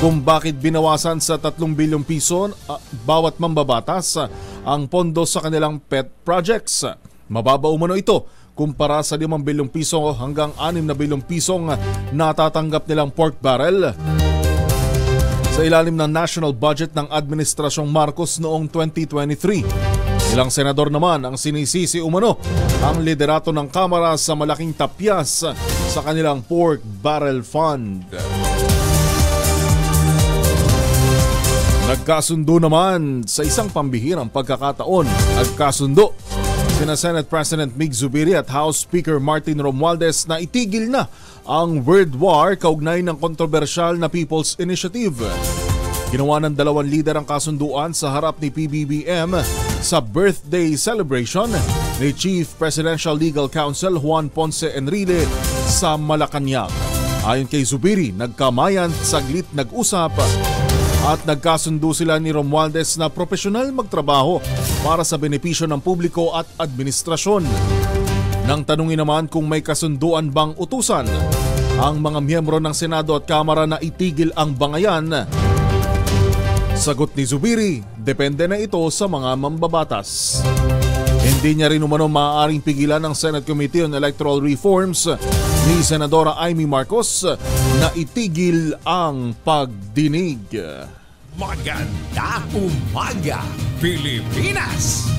[SPEAKER 3] kung bakit binawasan sa 3 bilyong piso bawat mambabatas ang pondo sa kanilang pet projects. Mababa umano ito kumpara sa 5 bilyong piso hanggang 6 na bilyong pisong natatanggap nilang pork barrel sa ilalim ng national budget ng Administrasyong Marcos noong 2023. Ilang senador naman ang sinisisi umano ang liderato ng Kamara sa malaking tapyas sa kanilang pork barrel fund. Nagkasundo naman sa isang pambihirang pagkakataon. Nagkasundo sina Senate President Mig Zubiri at House Speaker Martin Romualdez na itigil na ang word war kaugnay ng kontrobersyal na People's Initiative. Ginawa ng dalawang lider ang kasunduan sa harap ni PBBM sa birthday celebration ni Chief Presidential Legal Counsel Juan Ponce Enrile sa Malacanang. Ayon kay Zubiri, nagkamayan, saglit nag-usap at nagkasundo sila ni Romualdez na profesional magtrabaho para sa benepisyo ng publiko at administrasyon. Nang tanungin naman kung may kasunduan bang utusan ang mga miyembro ng Senado at Kamara na itigil ang bangayan, sagot ni Zubiri, depende na ito sa mga mambabatas. Hindi niya rin umano maaaring pigilan ng Senate Committee on Electoral Reforms ni Senadora Amy Marcos na itigil ang pagdinig.
[SPEAKER 1] Magandang umaga, Pilipinas!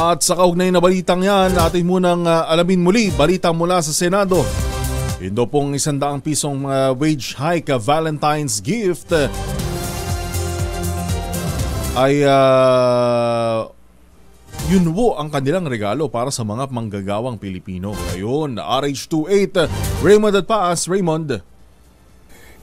[SPEAKER 3] At sa kaugnay na balitang yan, atin munang alamin muli, balita mula sa Senado. Ito pong 100 pisong wage hike, Valentine's gift ay yun po ang kanilang regalo para sa mga manggagawang Pilipino. Ayun, RH28, Raymond at Paas. Raymond.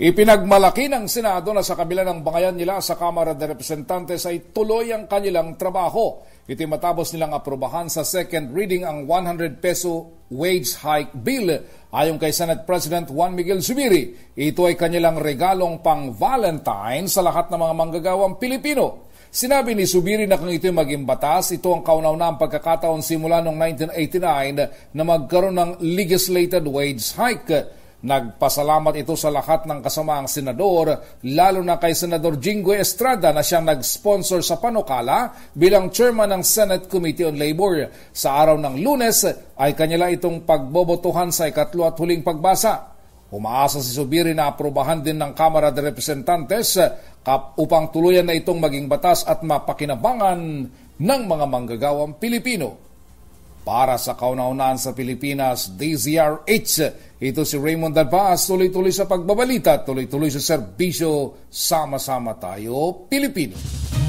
[SPEAKER 19] Ipinagmalaki ng Senado na sa kabila ng bangayan nila sa Kamara de Representantes ay tuloy ang kanilang trabaho. Ito'y matapos nilang aprobahan sa second reading ang 100 peso wage hike bill. Ayon kay Senate President Juan Miguel Zubiri, ito ay kanilang regalong pang Valentine sa lahat ng mga manggagawang Pilipino. Sinabi ni Zubiri na kung ito'y maging batas, ito ang kauna-unahang pagkakataon simula noong 1989 na magkaroon ng legislated wage hike. Nagpasalamat ito sa lahat ng kasamaang senador, lalo na kay Senador Jinggoy Estrada na siyang nag-sponsor sa panukala bilang chairman ng Senate Committee on Labor. Sa araw ng Lunes ay kanila itong pagbobotohan sa ikatlo at huling pagbasa. Umaasa si Zubiri na aprobahan din ng Kamara de Representantes upang tuluyan na itong maging batas at mapakinabangan ng mga manggagawang Pilipino. Para sa kauna-unahan sa Pilipinas, DZRH, ito si Raymond Dalpas, tuloy-tuloy sa pagbabalita, tuloy-tuloy sa serbisyo, sama-sama tayo, Pilipino.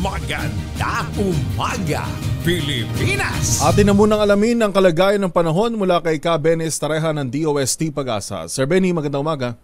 [SPEAKER 1] Magandang umaga, Pilipinas!
[SPEAKER 3] Atin na munang alamin ang kalagayan ng panahon mula kay Ka Benny Estareja ng DOST Pag-asa. Sir Benny, magandang umaga.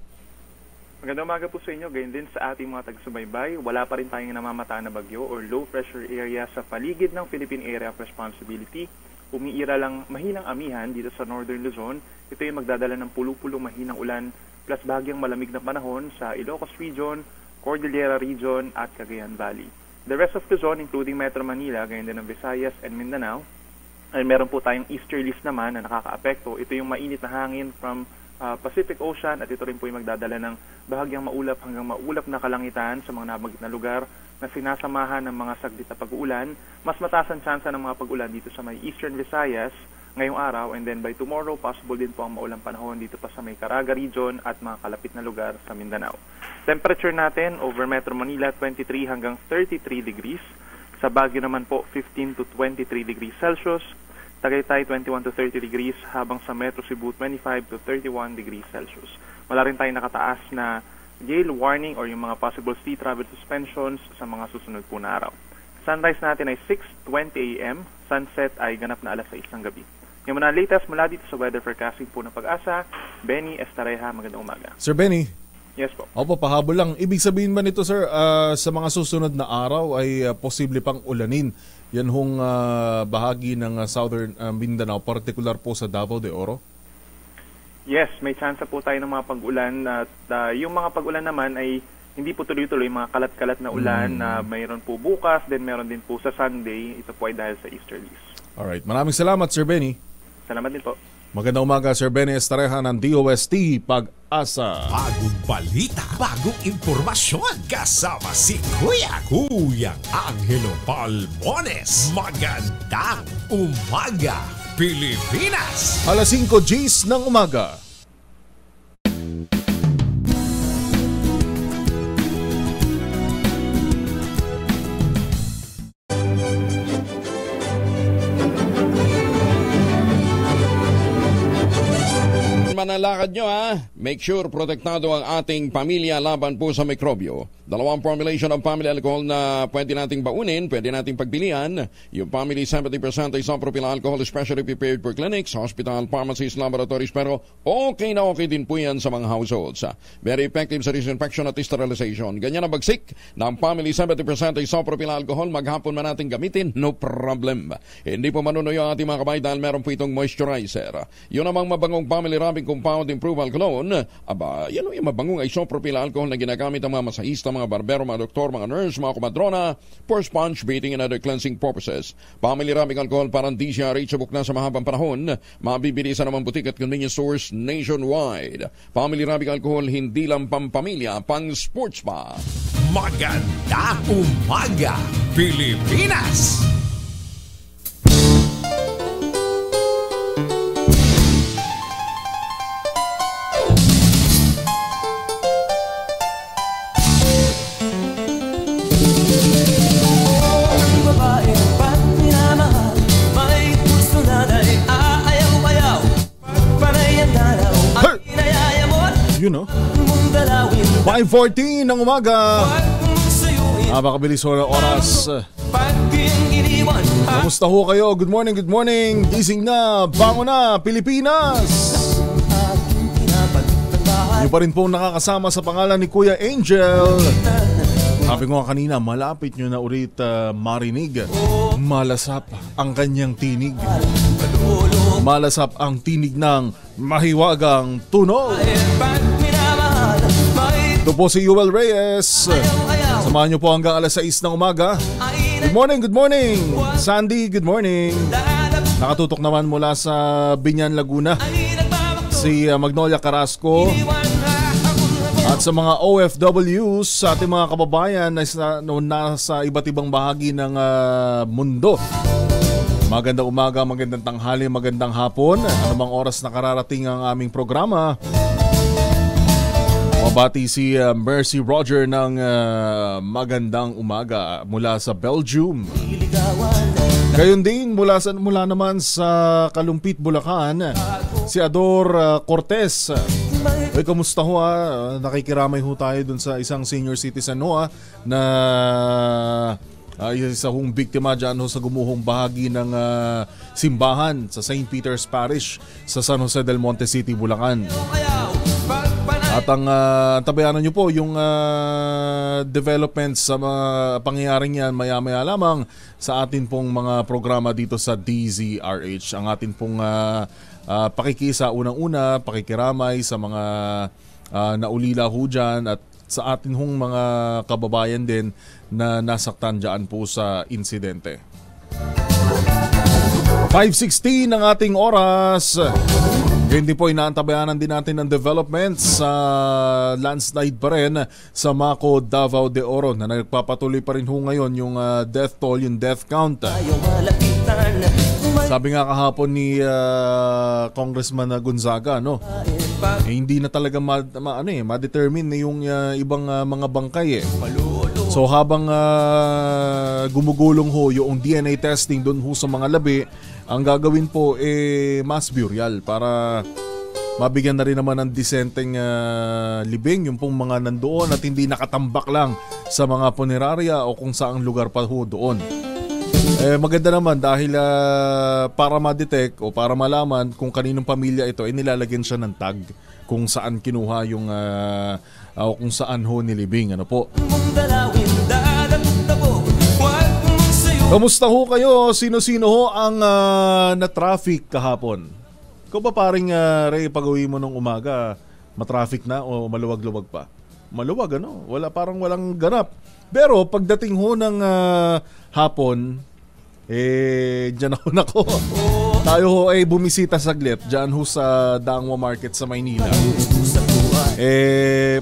[SPEAKER 20] Magandang umaga po sa inyo. Gayon din sa ating mga taga-subaybay, wala pa rin tayong namamataan na bagyo or low pressure area sa paligid ng Philippine Area of Responsibility. Umiira lang mahinang amihan dito sa Northern Luzon. Ito ay magdadala ng pulo-pulong mahinang ulan plus bahagyang malamig na panahon sa Ilocos Region, Cordillera Region at Cagayan Valley. The rest of Luzon, including Metro Manila, gayon din ng Visayas and Mindanao, ay meron po tayong easterlies naman na nakakaapekto. Ito yung mainit na hangin from Pacific Ocean at ito rin po yung magdadala ng bahagyang maulap hanggang maulap na kalangitan sa mga nabanggit na lugar na sinasamahan ng mga saglit na pag-uulan. Mas mataas ang tsansa ng mga pag-ulan dito sa may Eastern Visayas ngayong araw, and then by tomorrow, possible din po ang maulang panahon dito pa sa may Caraga Region at mga kalapit na lugar sa Mindanao. Temperature natin over Metro Manila, 23 hanggang 33 degrees. Sa Baguio naman po, 15 to 23 degrees Celsius. Tagaytay, 21 to 30 degrees, habang sa Metro Cebu, 25 to 31 degrees Celsius. Wala rin tayong nakataas na gale warning or yung mga possible sea travel suspensions sa mga susunod po na araw. Sunrise natin ay 6:20 a.m., sunset ay ganap na alas 6 ng gabi. Yung mga latest mula dito sa weather forecasting po ng Pag-asa, Benny Estareja, magandang umaga.
[SPEAKER 3] Sir Benny.
[SPEAKER 20] Yes po.
[SPEAKER 3] Opo, pahabol lang. Ibig sabihin ba nito, sir, sa mga susunod na araw ay posible pang ulanin yan hong bahagi ng Southern Mindanao, particular po sa Davao de Oro?
[SPEAKER 20] Yes, may chance po tayo ng mga pag-ulan at yung mga pag-ulan naman ay hindi po tuloy-tuloy, mga kalat-kalat na ulan na mayroon po bukas, then meron din po sa Sunday. Ito po ay dahil sa easterlies.
[SPEAKER 3] Alright, maraming salamat, Sir Benny.
[SPEAKER 20] Salamat din po.
[SPEAKER 3] Magandang umaga, Sir Benny Estareja ng DOST Pag-asa.
[SPEAKER 1] Bagong balita, bagong impormasyon. Kasama si Kuyang Angelo Palmones. Magandang umaga, Pilipinas!
[SPEAKER 3] Alas 5 Gs ng umaga.
[SPEAKER 8] Manalakad nyo make sure protektado ang ating pamilya laban po sa mikrobyo. Dalawang formulation ng family alcohol na pwede nating baunin, pwede nating pagpilian. Yung family 70% isopropyl alcohol, especially prepared for clinics, hospital, pharmacies, laboratories, pero okay na okay din po yan sa mga households. Very effective sa disinfection at sterilization. Ganyan ang bagsik ng family 70% isopropyl alcohol, maghapon man natin gamitin, no problem. Hindi po manunuyo ang ating mga kamay dahil meron po itong moisturizer. Yun namang mabangong family rubbing compound improved alcohol, yan yung mabangong isopropyl alcohol na ginagamit ng mga masahista, mga barbero, mga doktor, mga nurse, mga kumadrona for sponge beating and other cleansing purposes. Family rubbing alcohol parang DCRH subok na sa mahabang panahon, mabibili sa naman butik at convenience stores nationwide. Family rubbing alcohol hindi lang pampamilya, pang sports pa.
[SPEAKER 1] Magandang umaga, Pilipinas!
[SPEAKER 3] You know, 5:14 ng umaga. Napakabilis ho ng oras. Kamusta ho kayo? Good morning, good morning. Gising na, bango na, Pilipinas. Yung pa rin po nakakasama sa pangalan ni Kuya Angel. Sabi ko kanina, malapit nyo na ulit marinig. Malasap ang kanyang tinig. Malasap ang tinig ng mahiwagang tunog. Ito po si Yuel Reyes. Samahan nyo po hanggang alas 6 ng umaga. Good morning, good morning. Sandy, good morning. Nakatutok naman mula sa Binyan, Laguna, si Magnolia Carrasco. At sa mga OFWs, sa ating mga kababayan na nasa iba't ibang bahagi ng mundo. Magandang umaga, magandang tanghali, magandang hapon. Anumang oras na kararating ang aming programa. Mabati si Mercy Roger ng magandang umaga mula sa Belgium. Gayon din mula naman sa Kalumpit, Bulacan, si Ador Cortez. Ay, kamusta ho nakikiramay ho tayo dun sa isang senior citizen ho na isa hong biktima dyan ho sa gumuhong bahagi ng simbahan sa St. Peter's Parish sa San Jose del Monte City, Bulacan. At ang tabayanan nyo po yung developments sa mga pangyayaring yan maya-maya lamang sa atin pong mga programa dito sa DZRH. Ang atin pong pakikisa unang-una, pakikiramay sa mga naulila ho dyan at sa atin hong mga kababayan din na nasaktan dyan po sa insidente. 5:16 ang ating oras. Hindi po inaantabayanan din natin ng developments sa landslide pa rin sa Maco, Davao de Oro na nagpapatuloy pa rin ho ngayon yung death toll, yung death count. Sabi nga kahapon ni Congressman Gonzaga, hindi na talaga ma-determine yung ibang mga bangkay . So habang gumugulong ho yung DNA testing doon ho sa mga labi, ang gagawin po mass burial para mabigyan na rin naman ng disenteng libing yung pong mga nandoon at hindi nakatambak lang sa mga punerarya o kung saang lugar pa ho doon. Maganda naman dahil para ma-detect o para malaman kung kaninong pamilya ito, nilalagyan siya ng tag kung saan kinuha yung o kung saan ho nilibing. Ano po? Kamusta ho kayo? Sino-sino ho ang na-traffic kahapon? Ikaw ba paring Ray, pag-uwi mo nung umaga, matraffic na o maluwag-luwag pa? Maluwag, ano? Parang walang ganap. Pero pagdating ho ng hapon, dyan ako nako. Tayo ho ay bumisita saglit dyan ho sa Dangwa Market sa Maynila.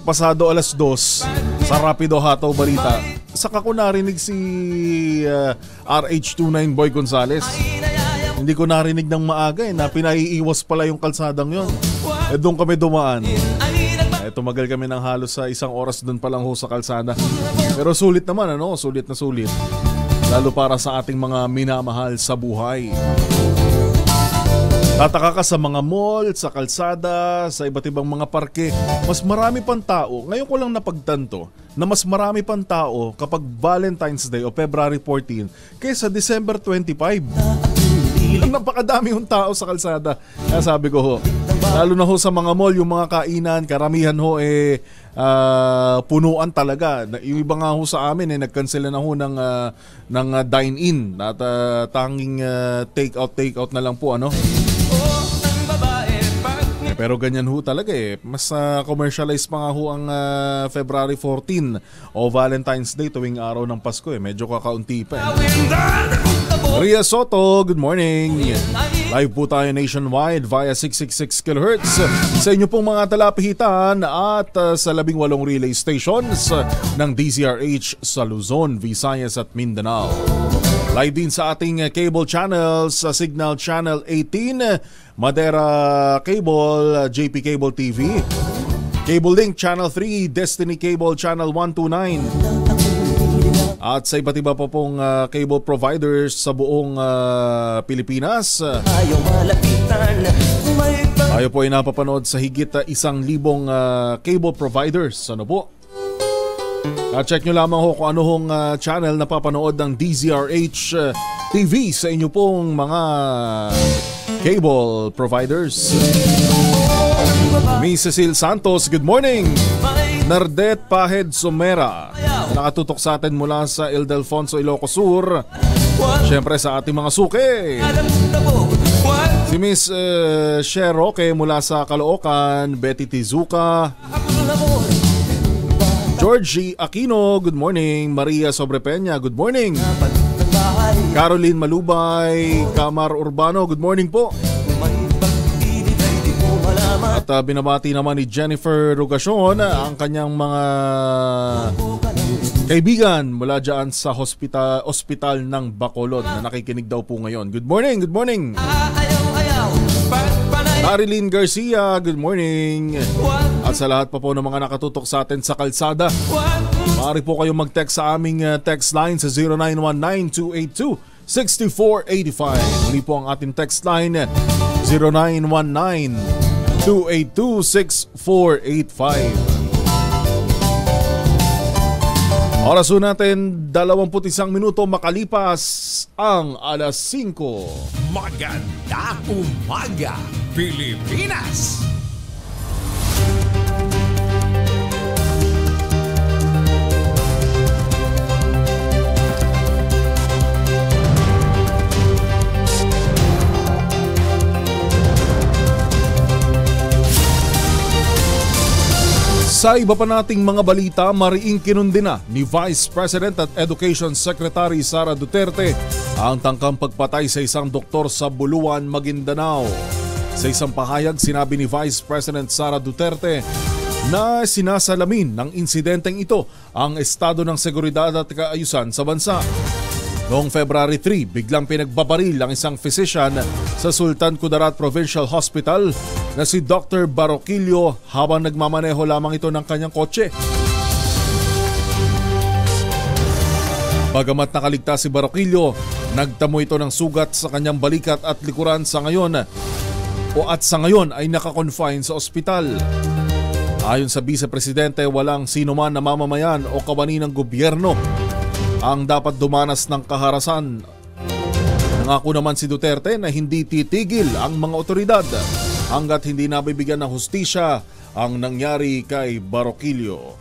[SPEAKER 3] Pasado 2:00 sa Rapido Hataw Balita, saka ko narinig si RH29 Boy Gonzales. Hindi ko narinig ng maaga na pinaiiwas pala yung kalsadang yon. Doon kami dumaan. Tumagal kami ng halos sa 1 oras doon pa lang ho sa kalsada. Pero sulit naman, ano? Sulit na sulit. Lalo para sa ating mga minamahal sa buhay. Tataka ka sa mga mall, sa kalsada, sa iba't ibang mga parke. Mas marami pang tao. Ngayon ko lang napagtanto na mas marami pang tao kapag Valentine's Day o February 14 kaysa December 25. Napakadami yung tao sa kalsada. Kaya sabi ko ho, lalo na ho sa mga mall, yung mga kainan, karamihan ho punuan talaga. Yung iba nga ho sa amin nagkansela na ho ng dine-in at tanging take-out na lang po, ano? Pero ganyan ho talaga Mas commercialized pa nga ho ang February 14 o Valentine's Day tuwing araw ng Pasko Medyo kakaunti pa Ria Soto, good morning. Live po tayo nationwide via 666 kHz sa inyo pong mga talapihitan at sa 18 relay stations ng DZRH sa Luzon, Visayas at Mindanao. Live din sa ating cable channels sa Signal Channel 18, Madera Cable, JP Cable TV, Cable Link Channel 3, Destiny Cable Channel 129, at sa iba't iba pa pong cable providers sa buong Pilipinas. Tayo po ay napapanood sa higit 1,000 cable providers. Ano po? Check nyo lamang ho kung ano hong channel na papanood ng DZRH TV sa inyo pong mga cable providers. Miss Cecil Santos, good morning. Nardet Pahed Somera, nakatutok sa atin mula sa Ildefonso, Ilocos Sur. Siyempre sa ating mga suke. Si Miss Sheroke mula sa Caloocan, Betty Tizuka, Georgie Aquino, good morning. Maria Sobrepeña, good morning. Caroline Malubay, Kamar Urbano, good morning po. At binabati naman ni Jennifer Rugacion ang kanyang mga kaibigan mula dyan sa hospital ng Bacolod na nakikinig daw po ngayon. Good morning, good morning. Marilyn Garcia, good morning. At sa lahat pa po ng mga nakatutok sa atin sa kalsada, maaari po kayong mag-text sa aming text line sa 0919-282-6485. Muli po ang ating text line 0919-282-6485. Oras po natin 21 minuto makalipas ang 5:00.
[SPEAKER 1] Magandang umaga, Pilipinas!
[SPEAKER 3] Sa iba pa nating mga balita, mariing kinundi na ni Vice President at Education Secretary Sara Duterte ang tangkang pagpatay sa isang doktor sa Buluan, Maguindanao. Sa isang pahayag, sinabi ni Vice President Sara Duterte na sinasalamin ng insidenteng ito ang estado ng seguridad at kaayusan sa bansa. Noong February 3, biglang pinagbabaril ang isang physician sa Sultan Kudarat Provincial Hospital na si Dr. Baroquillo habang nagmamaneho lamang ito ng kanyang kotse. Bagamat nakaligtas si Baroquillo, nagtamo ito ng sugat sa kanyang balikat at likuran sa ngayon o at sa ngayon ay nakakonfine sa ospital. Ayon sa Vice Presidente, walang sino man na mamamayan o kawani ng gobyerno ang dapat dumanas ng kaharasan. Nangako naman si Duterte na hindi titigil ang mga otoridad hanggat hindi nabibigyan ng hustisya ang nangyari kay Baroquillo.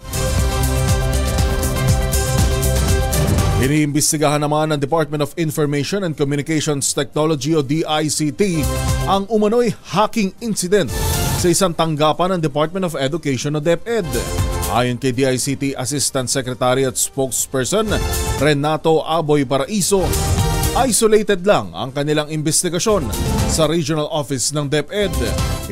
[SPEAKER 3] Iniimbestigahan naman ng Department of Information and Communications Technology o DICT ang umano'y hacking incident sa isang tanggapan ng Department of Education o DepEd. Ayon kay DICT Assistant Secretary at Spokesperson Renato Aboy Paraiso, isolated lang ang kanilang investigasyon sa regional office ng DepEd.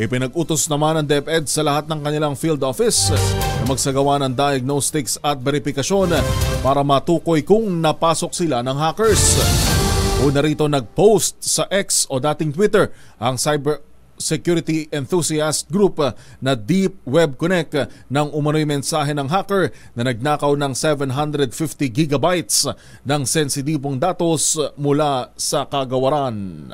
[SPEAKER 3] Ipinag-utos naman ng DepEd sa lahat ng kanilang field office na magsagawa ng diagnostics at verifikasyon para matukoy kung napasok sila ng hackers. Una rito nag-post sa X o dating Twitter ang cyber security enthusiast group na Deep Web Connect ng umano'y mensahe ng hacker na nagnakaw ng 750 gigabytes ng sensitibong datos mula sa kagawaran.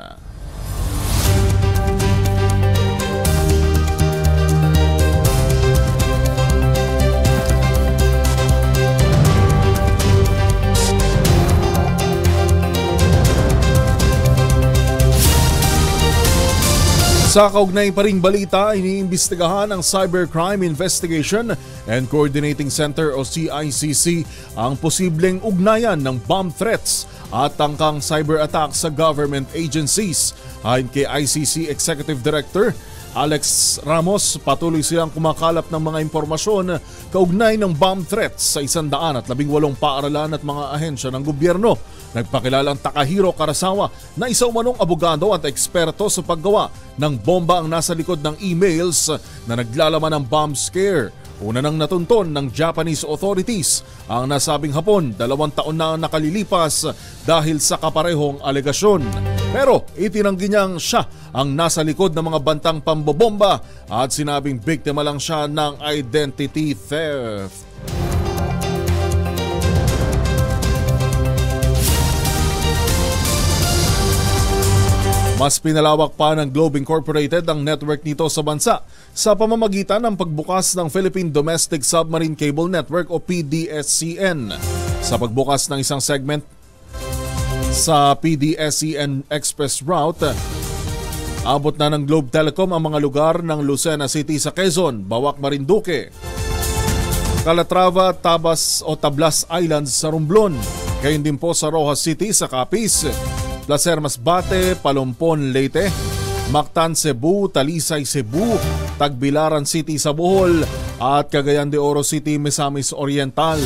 [SPEAKER 3] Sa kaugnay pa ring balita, iniimbestigahan ng Cybercrime Investigation and Coordinating Center o CICC ang posibleng ugnayan ng bomb threats at tangkang cyber attack sa government agencies. Ayon kay ICC Executive Director Alex Ramos, patuloy silang kumakalap ng mga impormasyon kaugnay ng bomb threats sa 118 paaralan at mga ahensya ng gobyerno. Nagpakilalang Takahiro Karasawa na isa umanong abogado at eksperto sa paggawa ng bomba ang nasa likod ng emails na naglalaman ng bomb scare. Una nang natunton ng Japanese authorities ang nasabing hapon 2 taon na nakalilipas dahil sa kaparehong alegasyon. Pero itinanggi niyang siya ang nasa likod ng mga bantang pambobomba at sinabing biktima lang siya ng identity theft. Mas pinalawak pa ng Globe Incorporated ang network nito sa bansa sa pamamagitan ng pagbukas ng Philippine Domestic Submarine Cable Network o PDSCN. Sa pagbukas ng isang segment sa PDSCN Express Route, abot na ng Globe Telecom ang mga lugar ng Lucena City sa Quezon, Bawac, Marinduque, Calatrava, Tabas o Tablas Islands sa Romblon, gayon din po sa Rojas City sa Capiz, Placer Masbate, Palompon, Leyte, Mactan, Cebu, Talisay, Cebu, Tagbilaran City sa Bohol at Cagayan de Oro City, Misamis Oriental.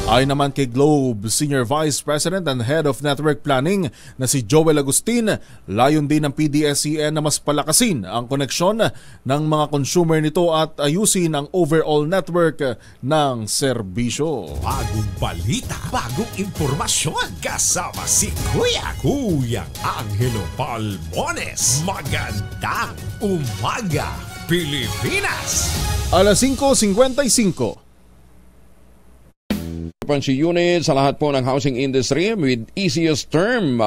[SPEAKER 3] Ayon naman kay Globe Senior Vice President and Head of Network Planning na si Joel Agustin, layon din ng PDSCN na mas palakasin ang koneksyon ng mga consumer nito at ayusin ang overall network ng serbisyo.
[SPEAKER 1] Bagong balita, bagong impormasyon, kasama si Kuya Angelo Palmones. Magandang umaga, Pilipinas!
[SPEAKER 3] Alas 5:55.
[SPEAKER 8] Occupancy unit sa lahat po ng housing industry with easiest term.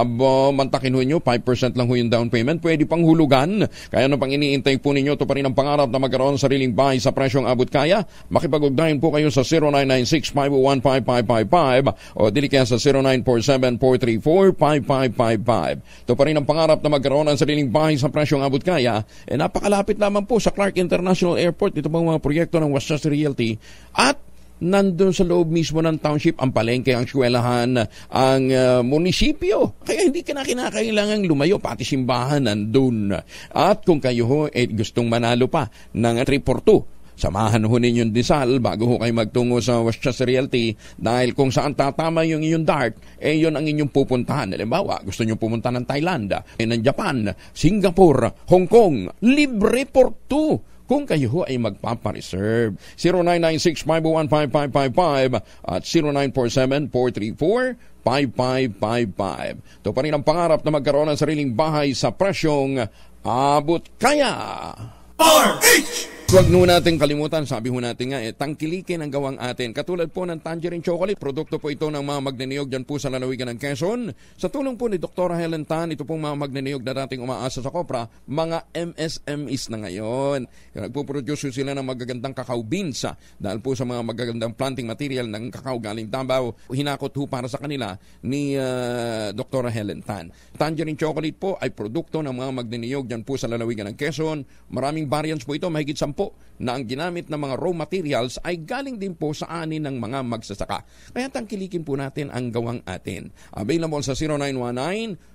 [SPEAKER 8] Mantakin ho nyo, 5% lang ho yung down payment. Pwede pang hulugan. Kaya ano pang iniintay po ninyo, ito pa rin ang pangarap na magkaroon sariling bahay sa presyong abot kaya. Makipag-ugnayan po kayo sa 0996-501-5555 o dili kaya sa 0947-434-5555. Ito pa rin ang pangarap na magkaroon ng sariling bahay sa presyong abot kaya. Napakalapit naman po sa Clark International Airport. Ito pang mga proyekto ng Westchester Realty at nandun sa loob mismo ng township, ang palengke, ang eskwelahan, ang munisipyo. Kaya hindi ka na kinakailangang lumayo, pati simbahan nandun. At kung kayo ho gustong manalo pa ng 3-4-2, samahan ho ninyong disal bago ho kayo magtungo sa Westchester Realty dahil kung saan tatama yung inyong dart, yun ang inyong pupuntahan. Halimbawa, gusto nyo pumunta ng Thailand, ng Japan, Singapore, Hong Kong, libre for 2. Kung kayo ho ay magpapareserve. 0996-501-5555 at 0947-434-5555. Ito pa rin ang pangarap na magkaroon ng sariling bahay sa presyong abot kaya.
[SPEAKER 1] RH!
[SPEAKER 8] Huwag nyo natin kalimutan, sabi ho natin nga, tangkilikin ang gawang atin. Katulad po ng Tangerine Chocolate, produkto po ito ng mga magnaniyog dyan po sa lalawigan ng Quezon. Sa tulong po ni Dr. Helen Tan, ito pong mga magnaniyog na dating umaasa sa Kopra, mga MSMEs na ngayon. Nagpuproduce sila ng magagandang cacao beans dahil po sa mga magagandang planting material ng cacao galing Davao. Hinakot ho para sa kanila ni Dr. Helen Tan. Tangerine Chocolate po ay produkto ng mga magnaniyog dyan po sa lalawigan ng Quezon. Maraming variants po ito, mahigit 10 na ang ginamit ng mga raw materials ay galing din po sa ani ng mga magsasaka. Kaya tangkilikin po natin ang gawang atin. Available sa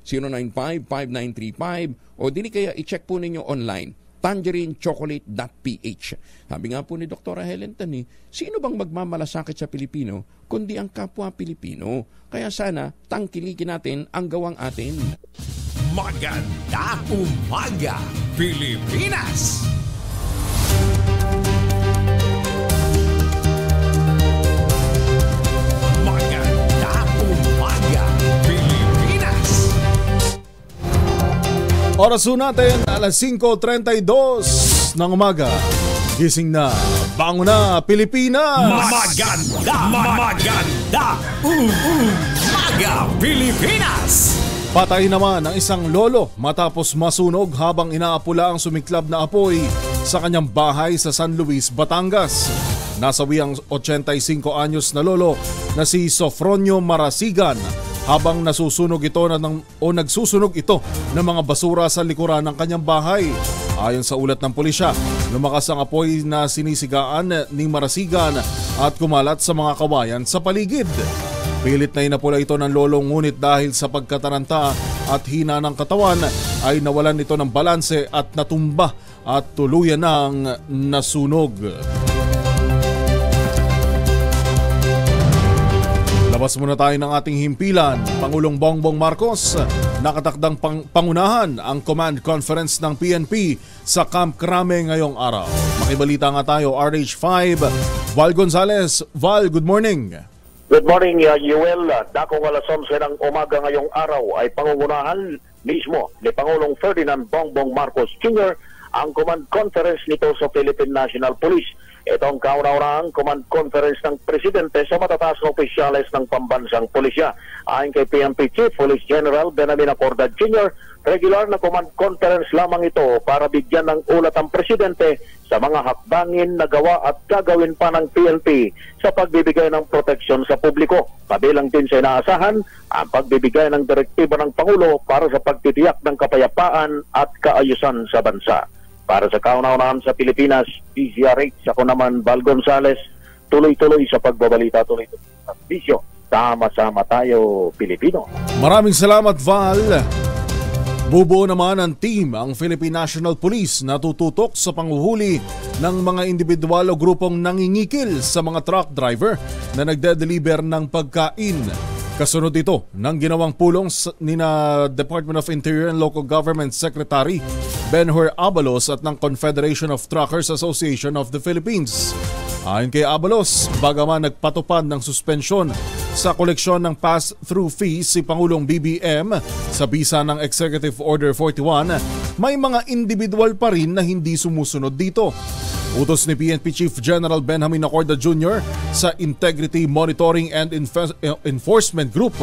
[SPEAKER 8] 0919-095-5935 o dili kaya i-check po ninyo online, tangerinechocolate.ph. Sabi nga po ni Dr. Helen Tan, sino bang magmamalasakit sa Pilipino kundi ang kapwa Pilipino? Kaya sana tangkilikin natin ang gawang atin.
[SPEAKER 1] Magandang umaga, Pilipinas!
[SPEAKER 3] Oras natin, alas 5:32 ng umaga. Gising na, bango na, Pilipinas!
[SPEAKER 1] Maganda! Umaga, Pilipinas!
[SPEAKER 3] Patay naman ang isang lolo matapos masunog habang inaapula ang sumiklab na apoy sa kanyang bahay sa San Luis, Batangas. Nasawi ang 85 anyos na lolo na si Sofronio Marasigan habang nagsusunog ito ng mga basura sa likuran ng kanyang bahay. Ayon sa ulat ng pulisya, lumakas ang apoy na sinisigaan ni Marasigan at kumalat sa mga kawayan sa paligid. Pilit na inapula ito ng lolo, ngunit dahil sa pagkataranta at hina ng katawan ay nawalan ito ng balanse at natumba at tuluyan ng nasunog. Labas muna tayo ng ating himpilan. Pangulong Bongbong Marcos nakatakdang pangunahan ang command conference ng PNP sa Camp Crame ngayong araw. Makibalita nga tayo, RH5, Val Gonzales. Val, good morning.
[SPEAKER 21] Good morning, Yuel. Dakong alas 11 ng umaga ngayong araw ay pangungunahan mismo ni Pangulong Ferdinand Bongbong Marcos Jr. ang command conference nito sa Philippine National Police. Ito ang kauna-unahang command conference ng Presidente sa matataas na opisyales ng pambansang pulisya. Ayon kay PNP Chief Police General Benjamin Acorda Jr., regular na command conference lamang ito para bigyan ng ulat ang Presidente sa mga hakbangin na gawa at gagawin pa ng PNP sa pagbibigay ng proteksyon sa publiko. Kabilang din sa inaasahan ang pagbibigay ng direktiba ng Pangulo para sa pagtitiyak ng kapayapaan at kaayusan sa bansa. Para sa kauna-unahan sa Pilipinas, DZRH, ako naman Val Gonzales, tuloy-tuloy sa pagbabalita, tuloy-tuloy sa bisyo. Sama-sama tayo, Pilipino.
[SPEAKER 3] Maraming salamat, Val. Bubuo naman ang team ang Philippine National Police na tututok sa panghuhuli ng mga individual o grupong nangingikil sa mga truck driver na nagde-deliver ng pagkain. Kasunod ito ng ginawang pulong ni na Department of Interior and Local Government Secretary Benhur Abalos at ng Confederation of Truckers Association of the Philippines. Ayon kay Abalos, bagaman nagpatupad ng suspensyon sa koleksyon ng pass-through fees si Pangulong BBM sa bisa ng Executive Order 41, may mga individual pa rin na hindi sumusunod dito. Utos ni PNP Chief General Benjamin Acorda Jr. sa Integrity Monitoring and Enforcement Group,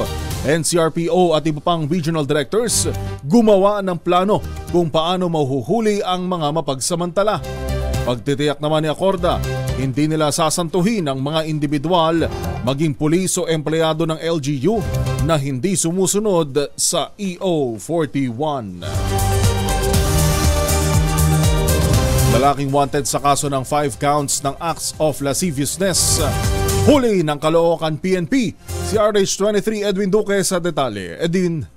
[SPEAKER 3] NCRPO at iba pang regional directors gumawa ng plano kung paano mahuhuli ang mga mapagsamantala. Pagtitiyak naman ni Acorda, hindi nila sasantuhin ang mga individual, maging pulis o empleyado ng LGU na hindi sumusunod sa EO 41. Lalaking wanted sa kaso ng 5 counts ng acts of lasciviousness. Huli ng Caloocan PNP, si RH23 Edwin Duque sa detalye. Edwin.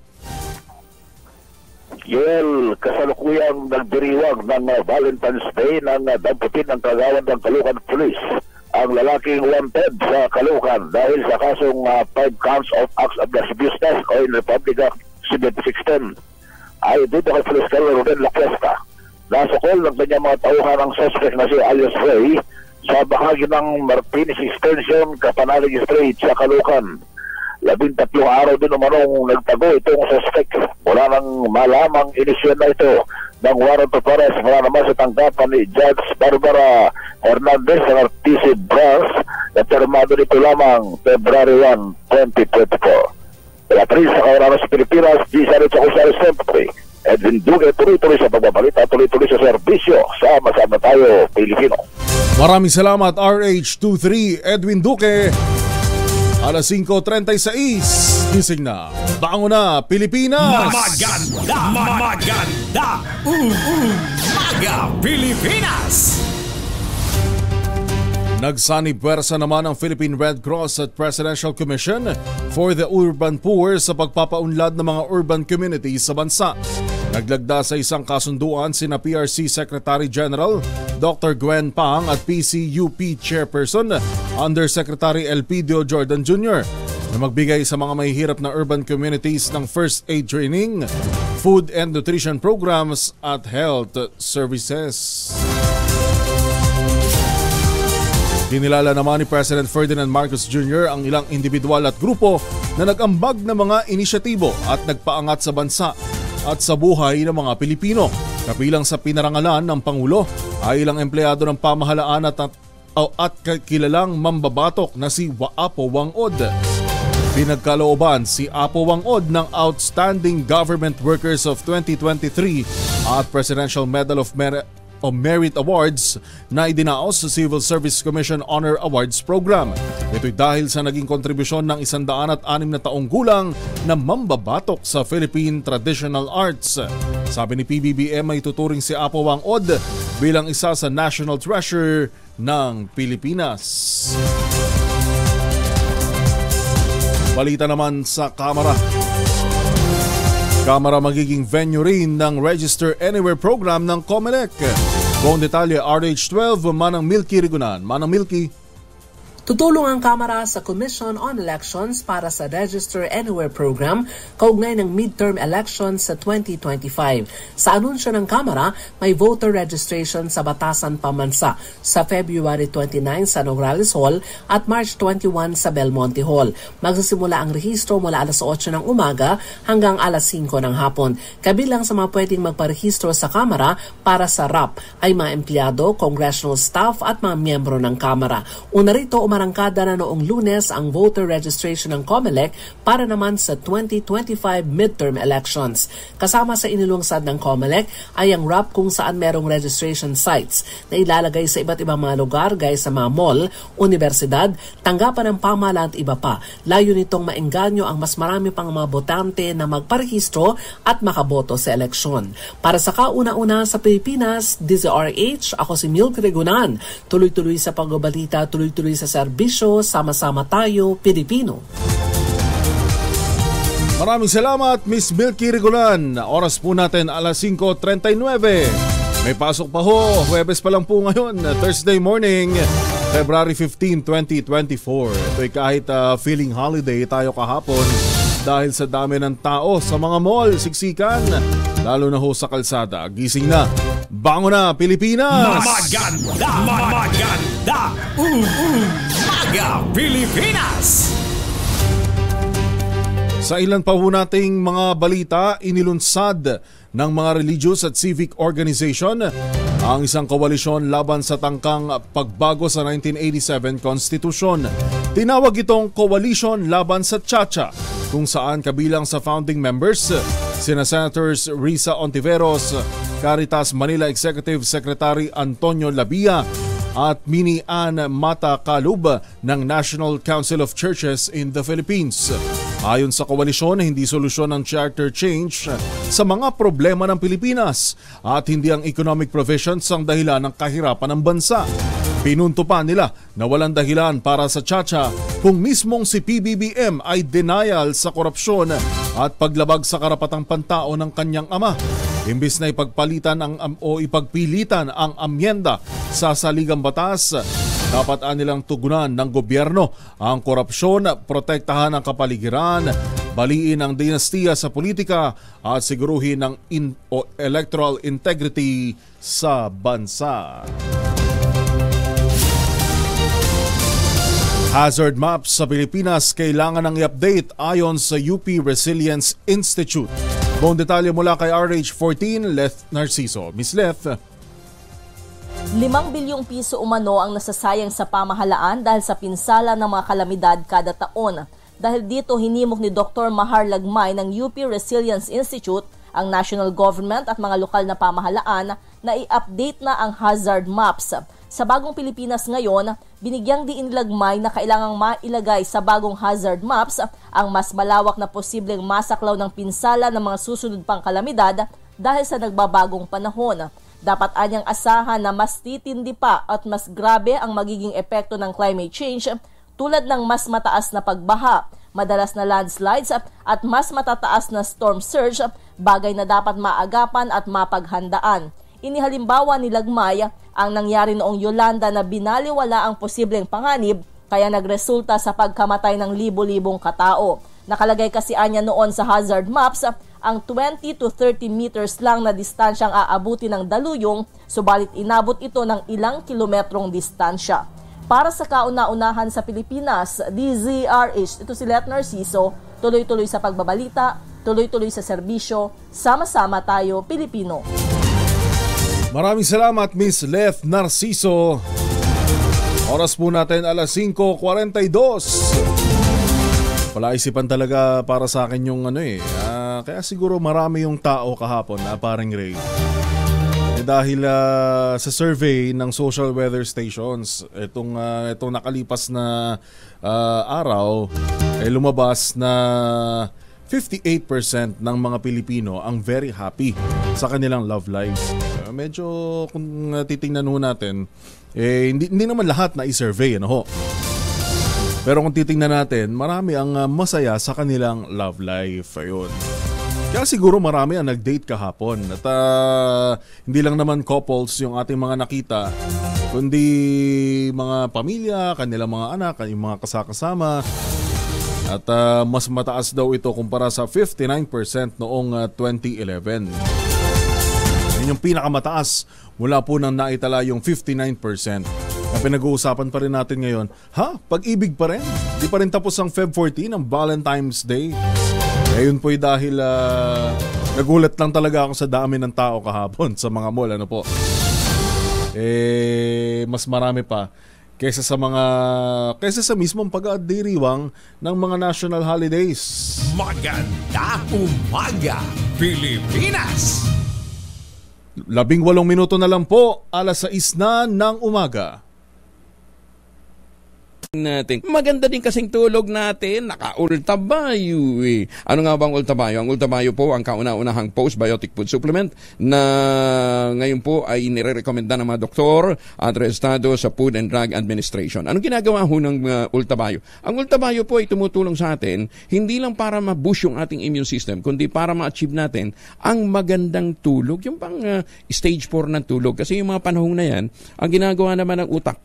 [SPEAKER 21] Yuel, kasalukuyang nagdiriwag ng Valentine's Day ng damputin ng kagawan ng Caloocan Police ang lalaking wanted sa Caloocan dahil sa kasong 5 counts of acts of lasciviousness o in Republic Act 7610. Ay dito kay Police Colonel Ruben Lacuesta. Nasukol ng kanyang mga tauhan ang suspect na si Alias Ray sa bahagi ng Martinez Extension, Kapanalig Street sa Caloocan. 13 araw din umanong nagtago itong suspect. Wala nang malamang inisyon na ito ng warrant of arrest mula naman sa tanggapan ni Judge Barbara Hernandez ng RTC Branch na termado nito lamang February 1, 2024. Kaya Tris, sa kawalan sa Pilipinas, G-Sarit sa Kusari Sempre, Edwin Duque, tuloy-tuloy sa pagbabalita, tuloy-tuloy sa serbisyo. Sama-sama tayo, Pilipino.
[SPEAKER 3] Maraming salamat RH23 Edwin Duque. Alas 5:36, gising na. Bango na, Pilipinas!
[SPEAKER 1] Maganda! Umaga, Pilipinas!
[SPEAKER 3] Nagsanib-pwersa naman ang Philippine Red Cross at Presidential Commission for the Urban Poor sa pagpapaunlad ng mga urban communities sa bansa. Naglagda sa isang kasunduan sina PRC Secretary General Dr. Gwen Pang at PCUP Chairperson Undersecretary Elpidio Jordan Jr. na magbigay sa mga mahihirap na urban communities ng first aid training, food and nutrition programs at health services. Kinilala naman ni President Ferdinand Marcos Jr. ang ilang individual at grupo na nag-ambag ng mga inisyatibo at nagpaangat sa bansa at sa buhay ng mga Pilipino. Kabilang sa pinarangalan ng Pangulo ay ilang empleyado ng pamahalaan at kilalang mambabatok na si Apo Wang-od. Pinagkalooban si Apo Wang-od ng Outstanding Government Workers of 2023 at Presidential Medal of Merit Awards na idinaos sa Civil Service Commission Honor Awards Program. Ito'y dahil sa naging kontribusyon ng 106 na taong gulang na mambabatok sa Philippine Traditional Arts. Sabi ni PBBM ay tuturing si Apo Wang-od bilang isa sa National Treasure ng Pilipinas. Balita naman sa Kamara. Kamara magiging venue rin ng Register Anywhere program ng COMELEC. Buong detalye RH12, Manang Milky Rigunan. Manang Milky.
[SPEAKER 4] Tutulong ang Kamara sa Commission on Elections para sa Register Anywhere program kaugnay ng midterm elections sa 2025. Sa anunsyo ng Kamara, may voter registration sa Batasan Pamansa sa February 29 sa Nograles Hall at March 21 sa Belmonte Hall. Magsisimula ang rehistro mula alas 8 ng umaga hanggang alas 5 ng hapon. Kabilang sa mga pwedeng magparehistro sa Kamara para sa RAP ay mga empleyado, congressional staff at mga miyembro ng Kamara. Una rito, umarangkada na noong Lunes ang voter registration ng COMELEC para naman sa 2025 midterm elections. Kasama sa inilungsad ng COMELEC ay ang RAP kung saan merong registration sites na ilalagay sa iba't ibang mga lugar gaya sa mga mall, universidad, tanggapan ng pamahalaan at iba pa. Layo nitong maengganyo ang mas marami pang mga botante na magparehistro at makaboto sa eleksyon. Para sa kauna-una sa Pilipinas, DZRH, ako si Milky Rigunan. Tuloy-tuloy sa pagbabalita, tuloy-tuloy sa serbisyo, sama-sama tayo, Pilipino.
[SPEAKER 3] Maraming salamat, Miss Milky Rigunan. Oras po natin alas 5:39. May pasok pa ho, Huwebes pa lang po ngayon, Thursday morning, February 15, 2024. Ito'y kahit feeling holiday tayo kahapon dahil sa dami ng tao sa mga mall, siksikan, lalo na ho sa kalsada. Gising na, bango na, Pilipinas!
[SPEAKER 1] Maganda! Umaga, Pilipinas!
[SPEAKER 3] Sa ilan pa ho nating mga balita, inilunsad ng mga religious at civic organization ang isang koalisyon laban sa tangkang pagbago sa 1987 Constitution. Tinawag itong Coalition Laban sa Chacha, kung saan kabilang sa founding members sina Senators Risa Ontiveros, Caritas Manila Executive Secretary Antonio Labia at Mini Ann Mata Kalub ng National Council of Churches in the Philippines. Ayon sa koalisyon, hindi solusyon ang charter change sa mga problema ng Pilipinas at hindi ang economic provisions ang dahilan ng kahirapan ng bansa. Pinunto pa nila na walang dahilan para sa Chacha kung mismong si PBBM ay denial sa korupsyon at paglabag sa karapatang pantao ng kanyang ama. Imbis na ipagpilitan ang amyenda sa saligang batas, dapat nilang tugunan ng gobyerno ang korupsyon, protektahan ang kapaligiran, baliin ang dinastiya sa politika at siguruhin ang electoral integrity sa bansa. Hazard maps sa Pilipinas kailangan ng i-update ayon sa UP Resilience Institute. Buong detalye mula kay RH14, Leth Narciso. Miss Leth.
[SPEAKER 6] 5 bilyong piso umano ang nasasayang sa pamahalaan dahil sa pinsala ng mga kalamidad kada taon. Dahil dito, hinimok ni Dr. Mahar Lagmay ng UP Resilience Institute ang national government at mga lokal na pamahalaan na i-update na ang hazard maps. Sa bagong Pilipinas ngayon, binigyang diin ni Lagmay na kailangang mailagay sa bagong hazard maps ang mas malawak na posibleng masaklaw ng pinsala ng mga susunod pang kalamidad dahil sa nagbabagong panahon. Dapat anyang asahan na mas titindi pa at mas grabe ang magiging epekto ng climate change tulad ng mas mataas na pagbaha, madalas na landslides at mas matataas na storm surge, bagay na dapat maagapan at mapaghandaan. Inihalimbawa ni Lagmay ang nangyari noong Yolanda na binaliwala ang posibleng panganib kaya nagresulta sa pagkamatay ng libo-libong katao. Nakalagay kasi anya noon sa hazard maps ang 20 to 30 meters lang na distansyang aabuti ng daluyong, subalit inabot ito ng ilang kilometrong distansya. Para sa kauna-unahan sa Pilipinas, DZRH, ito si Leth Narciso, tuloy-tuloy sa pagbabalita, tuloy-tuloy sa serbisyo, sama-sama tayo Pilipino.
[SPEAKER 3] Maraming salamat, Miss Leth Narciso. Oras po natin alas 5:42. Palaisipan talaga para sa akin yung kaya siguro marami yung tao kahapon na parang Ray. Dahil sa survey ng social weather stations, itong nakalipas na araw, lumabas na 58% ng mga Pilipino ang very happy sa kanilang love life. Medyo kung titingnan ho natin, hindi naman lahat na i-survey, Pero kung titingnan natin, marami ang masaya sa kanilang love life. Ayun. Kaya siguro marami ang nag-date kahapon. At hindi lang naman couples yung ating mga nakita, kundi mga pamilya, kanilang mga anak, yung mga kasakasama. At mas mataas daw ito kumpara sa 59% noong 2011. Yan yung pinakamataas mula po nang naitala yung 59%. Na pinag-uusapan pa rin natin ngayon, pag-ibig pa rin? Di pa rin tapos ang Feb 14, ang Valentine's Day. Ayun po'y dahil nagulat lang talaga ako sa dami ng tao kahapon sa mga mall. Mas marami pa kaysa sa mismong pag-aadiriwang ng mga national holidays.
[SPEAKER 1] Maganda umaga, Pilipinas!
[SPEAKER 3] 18 minuto na lang po, alas 6 na ng umaga.
[SPEAKER 8] Natin. Maganda din kasing tulog natin, naka-ultabayo Ano nga bang ultabayo? Ang ultabayo po ang kauna-unahang postbiotic food supplement na ngayon po ay nire-recommenda ng mga doktor at rehistado sa Food and Drug Administration. Anong ginagawa ho ng ultabayo? Ang ultabayo po ay tumutulong sa atin hindi lang para ma-boost yung ating immune system, kundi para ma-achieve natin ang magandang tulog, yung pang stage 4 ng tulog. Kasi yung mga panahon na yan, ang ginagawa naman ng utak,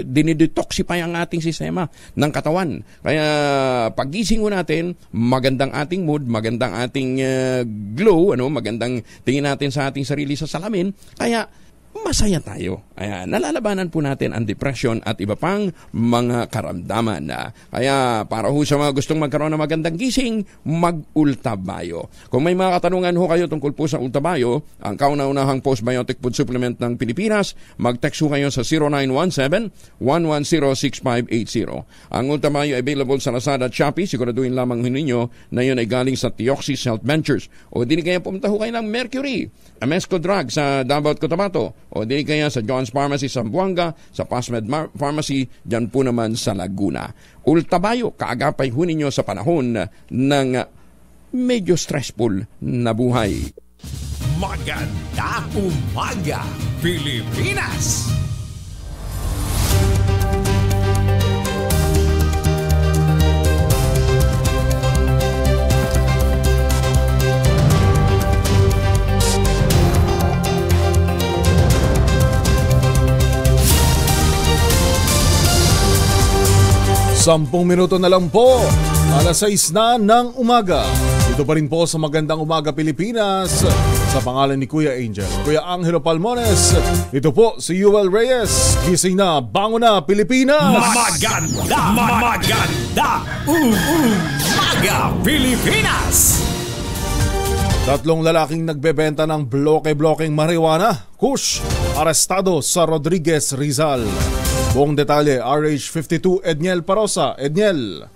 [SPEAKER 8] dinidetoxify ang ating sistema ng katawan. Kaya pagising mo natin, magandang ating mood, magandang ating glow, magandang tingin natin sa ating sarili sa salamin. Kaya masaya tayo. Ayan, nalalabanan po natin ang depression at iba pang mga karamdaman. Kaya para ho sa mga gustong magkaroon ng magandang gising, mag-ultabayo. Kung may mga katanungan ho kayo tungkol po sa ultabayo, ang kauna-unahang postbiotic food supplement ng Pilipinas, mag-text ho kayo sa 0917-110-6580. Ang ultabayo ay available sa Lazada at Shopee. Siguraduhin lamang ninyo na yun ay galing sa Theoxis Health Ventures. O di kaya pumunta ho kayo ng Mercury, Amesco Drug sa Davao at Cotabato. O di kaya sa John's Pharmacy sa Zamboanga, sa Pasmed Pharmacy, dyan po naman sa Laguna. Ultabayo, kaagapay ho ninyo sa panahon ng medyo stressful na buhay.
[SPEAKER 1] Maganda umaga, Pilipinas!
[SPEAKER 3] Sampung minuto na lang po, alas 6 na ng umaga. Ito pa rin po sa Magandang Umaga Pilipinas sa pangalan ni Kuya Angel, Kuya Angelo Palmones. Ito po si Yuel Reyes. Gising na, bango na Pilipinas!
[SPEAKER 1] Maganda Umaga Pilipinas!
[SPEAKER 3] Tatlong lalaking nagbebenta ng bloke-blokeng marijuana, kush, arestado sa Rodriguez, Rizal. Buong detalye, RH52 Edniel Parosa. Edniel.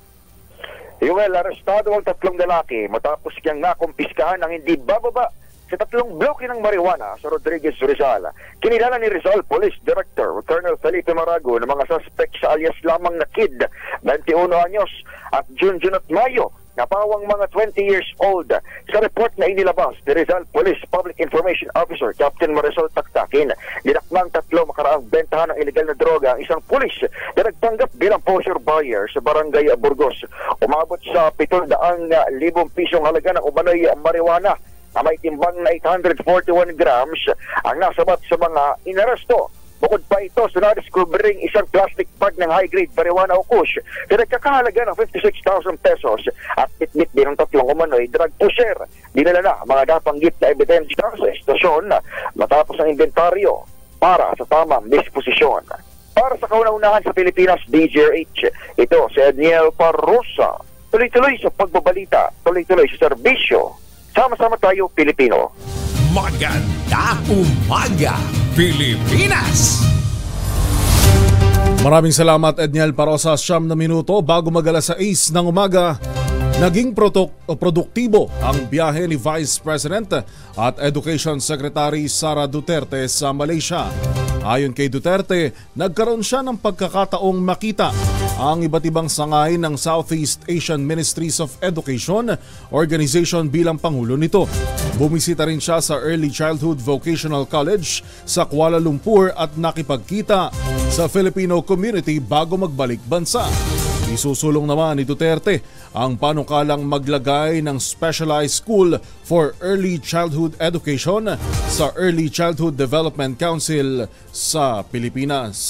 [SPEAKER 21] Yuel, arestado ang tatlong lalaki matapos kiyang nakumpiskahan ng hindi bababa sa tatlong bloke ng marijuana sa Rodriguez, Rizal. Kinilala ni Rizal Police Director Colonel Felipe Marago ng mga suspect sa alias lamang na Kid, 21 anyos, at Junjun at Mayo, napawang mga 20 years old. Sa report na inilabas ni Rizal Police Public Information Officer Captain Marisol Taktakin, dinakmang tatlo makaraang bentahan ng ilegal na droga ang isang pulis na nagtanggap bilang posher buyer sa Barangay Burgos. Umabot sa 700,000 pisong halaga ng umano'y marijuana na may timbang na 841 grams ang nasabat sa mga inaresto. Bukod pa ito sa na-discovering isang plastic bag ng high-grade marijuana o kush na nagkakahalaga ng 56,000 pesos at bitbit din ng tatlong umano'y drug pusher. Dinala na mga nabanggit na ebidensya sa estasyon matapos ang inventaryo para sa tamang disposisyon. Para sa kauna-unahan sa Pilipinas, DZRH, ito si Edniel Parosa. Tuloy-tuloy sa pagbabalita, tuloy-tuloy sa serbisyo. Sama-sama tayo, Pilipino.
[SPEAKER 1] Maganda Umaga Pilipinas!
[SPEAKER 3] Maraming salamat Edniel Parosa. 9 na minuto bago mag-alas 6 ng umaga. Naging produktibo ang biyahe ni Vice President at Education Secretary Sara Duterte sa Malaysia. Ayon kay Duterte, nagkaroon siya ng pagkakataong makita ang iba't ibang sangay ng Southeast Asian Ministries of Education Organization bilang pangulo nito. Bumisita rin siya sa Early Childhood Vocational College sa Kuala Lumpur at nakipagkita sa Filipino community bago magbalik bansa. Isusulong naman ni Duterte ang panukalang maglagay ng specialized school for early childhood education sa Early Childhood Development Council sa Pilipinas.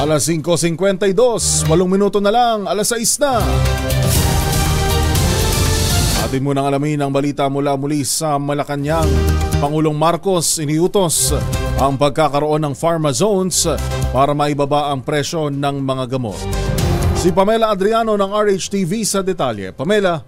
[SPEAKER 3] Alas 5:52, 8 minuto na lang, alas 6 na. Atin munang alamin ang balita muli sa Malacanang. Pangulong Marcos iniutos ang pagkakaroon ng pharma zones para maibaba ang presyo ng mga gamot. Si Pamela Adriano ng RHTV sa detalye. Pamela.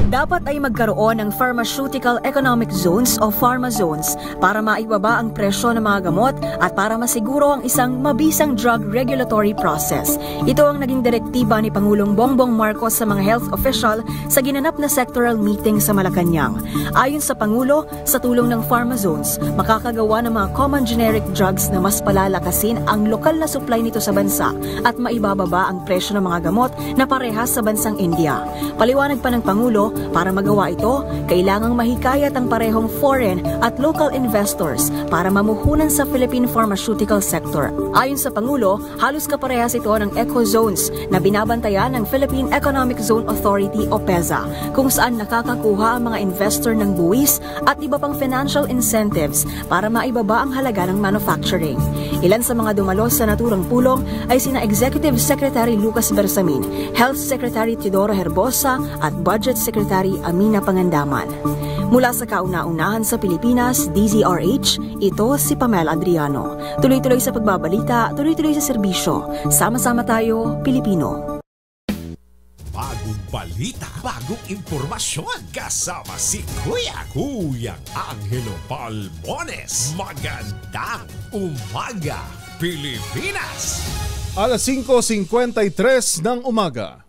[SPEAKER 5] Dapat ay magkaroon ng Pharmaceutical Economic Zones o Pharma Zones para maibaba ang presyo ng mga gamot at para masiguro ang isang mabisang drug regulatory process. Ito ang naging direktiba ni Pangulong Bongbong Marcos sa mga health official sa ginanap na sectoral meeting sa Malacanang. Ayon sa Pangulo, sa tulong ng Pharma Zones, makakagawa ng mga common generic drugs na mas palalakasin ang lokal na supply nito sa bansa at maibababa ang presyo ng mga gamot na parehas sa bansang India. Paliwanag pa ng Pangulo, para magawa ito, kailangang mahikayat ang parehong foreign at local investors para mamuhunan sa Philippine pharmaceutical sector. Ayon sa Pangulo, halos kaparehas ito ng Eco Zones na binabantayan ng Philippine Economic Zone Authority o PEZA, kung saan nakakakuha ang mga investor ng buwis at iba pang financial incentives para maibaba ang halaga ng manufacturing. Ilan sa mga dumalo sa naturang pulong ay sina Executive Secretary Lucas Bersamin, Health Secretary Teodoro Herbosa at Budget Secretary Amina Pangandaman. Mula sa kauna-unahan sa Pilipinas, DZRH, ito si Pamela Adriano. Tuloy-tuloy sa pagbabalita, tuloy-tuloy sa serbisyo. Sama-sama tayo, Pilipino.
[SPEAKER 1] Bagong balita, bagong impormasyon. Kasama si Kuya Angelo Palmones. Magandang Umaga, Pilipinas!
[SPEAKER 3] Alas 5:53 ng umaga.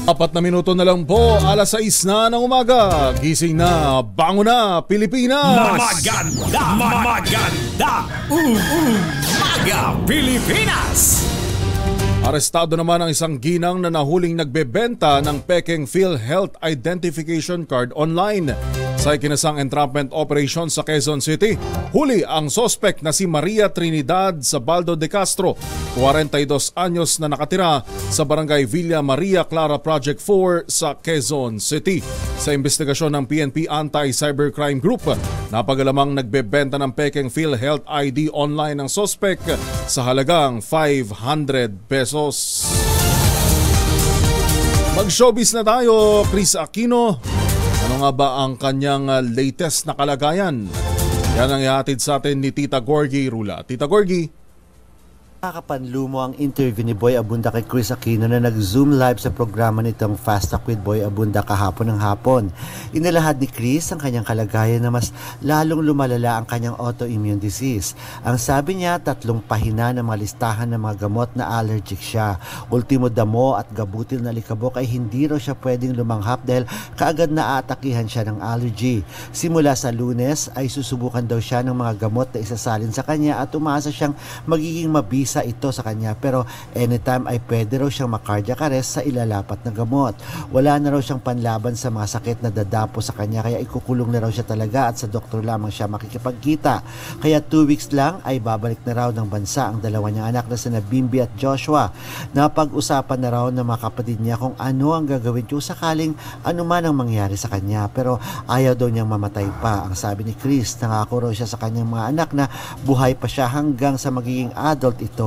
[SPEAKER 3] 4 na minuto na lang po, alas 6 na ng umaga. Gising na, bango na, Pilipinas!
[SPEAKER 1] Maganda Umaga Pilipinas!
[SPEAKER 3] Arestado naman ang isang ginang na nahuling nagbebenta ng pekeng PhilHealth Identification Card online. Sa sa ikinasang entrapment operation sa Quezon City. Huli ang sospek na si Maria Trinidad Zabaldo de Castro, 42 anyos na nakatira sa barangay Villa Maria Clara Project 4 sa Quezon City. Sa investigasyon ng PNP Anti-Cybercrime Group, napagalamang nagbebenta ng pekeng PhilHealth ID online ng sospek sa halagang 500 pesos. Mag-showbiz na tayo, Chris Aquino. Ano nga ba ang kanyang latest na kalagayan? Yan ang ihatid sa atin ni Tita Gorgie Rula. Tita Gorgie.
[SPEAKER 7] Nakapanlumo ang interview ni Boy Abunda kay Chris Aquino na nag-zoom live sa programa nitong Fast Talk with Boy Abunda kahapon ng hapon. Inilahad ni Chris ang kanyang kalagayan na mas lalong lumalala ang kanyang autoimmune disease. Ang sabi niya, 3 pahina ng mga listahan ng mga gamot na allergic siya. Ultimo damo at gabutil na likabok ay hindi raw siya pwedeng lumanghap dahil kaagad na aatakihan siya ng allergy. Simula sa Lunes ay susubukan daw siya ng mga gamot na isasalin sa kanya at umaasa siyang magiging mabisa ito sa kanya, pero anytime ay pwede raw siyang ma-cardiac arrest sa ilalapat na gamot. Wala na raw siyang panlaban sa mga sakit na dadapo sa kanya, kaya ikukulong na raw siya talaga at sa doktor lamang siya makikipagkita. Kaya 2 weeks lang ay babalik na raw ng bansa ang dalawa niyang anak na sina Bimbi at Joshua. Napag-usapan na raw ng mga kapatid niya kung ano ang gagawin kung sakaling anuman ang mangyari sa kanya, pero ayaw daw niyang mamatay pa. Ang sabi ni Chris, nangako raw siya sa kanyang mga anak na buhay pa siya hanggang sa magiging adult ito.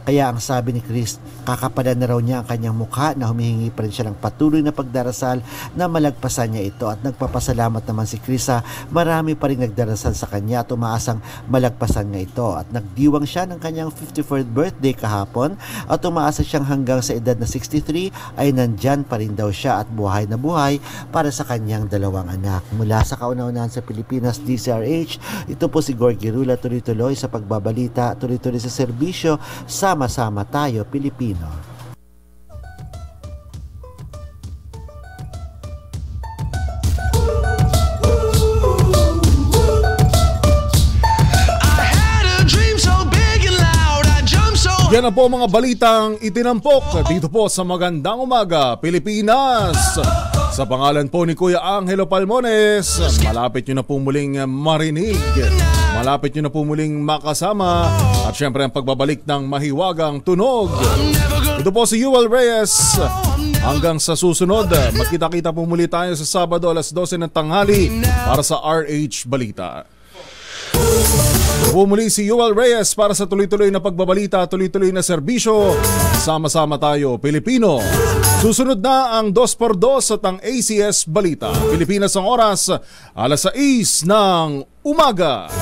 [SPEAKER 7] Kaya ang sabi ni Chris, kakapalan na raw niya ang kanyang mukha na humihingi pa rin siya ng patuloy na pagdarasal na malagpasan niya ito. At nagpapasalamat naman si Chris sa marami pa rin nagdarasal sa kanya at umaasang malagpasan niya ito. At nagdiwang siya ng kanyang 54th birthday kahapon at umaasa siyang hanggang sa edad na 63 ay nandyan pa rin daw siya at buhay na buhay para sa kanyang 2 anak. Mula sa kauna-unahan sa Pilipinas, DCRH, ito po si Gorgie Rula, tuloy-tuloy sa pagbabalita, tuloy-tuloy sa serbisyo. Sama-sama tayo, Pilipino.
[SPEAKER 3] Yan na po mga balitang itinampok dito po sa Magandang Umaga, Pilipinas. Sa pangalan po ni Kuya Angelo Palmones, malapit nyo na po muling marinig, malapit nyo na po muling makasama, at syempre ang pagbabalik ng mahiwagang tunog. Ito po si Yuel Reyes. Hanggang sa susunod, magkita-kita po muli tayo sa Sabado alas 12 ng tanghali para sa RH Balita. Bumuli si Yuel Reyes para sa tuloy-tuloy na pagbabalita, tuloy-tuloy na serbisyo. Sama-sama tayo, Pilipino. Susunod na ang 2x2 at ang ACS Balita. Pilipinas ang oras, alas 6 ng umaga.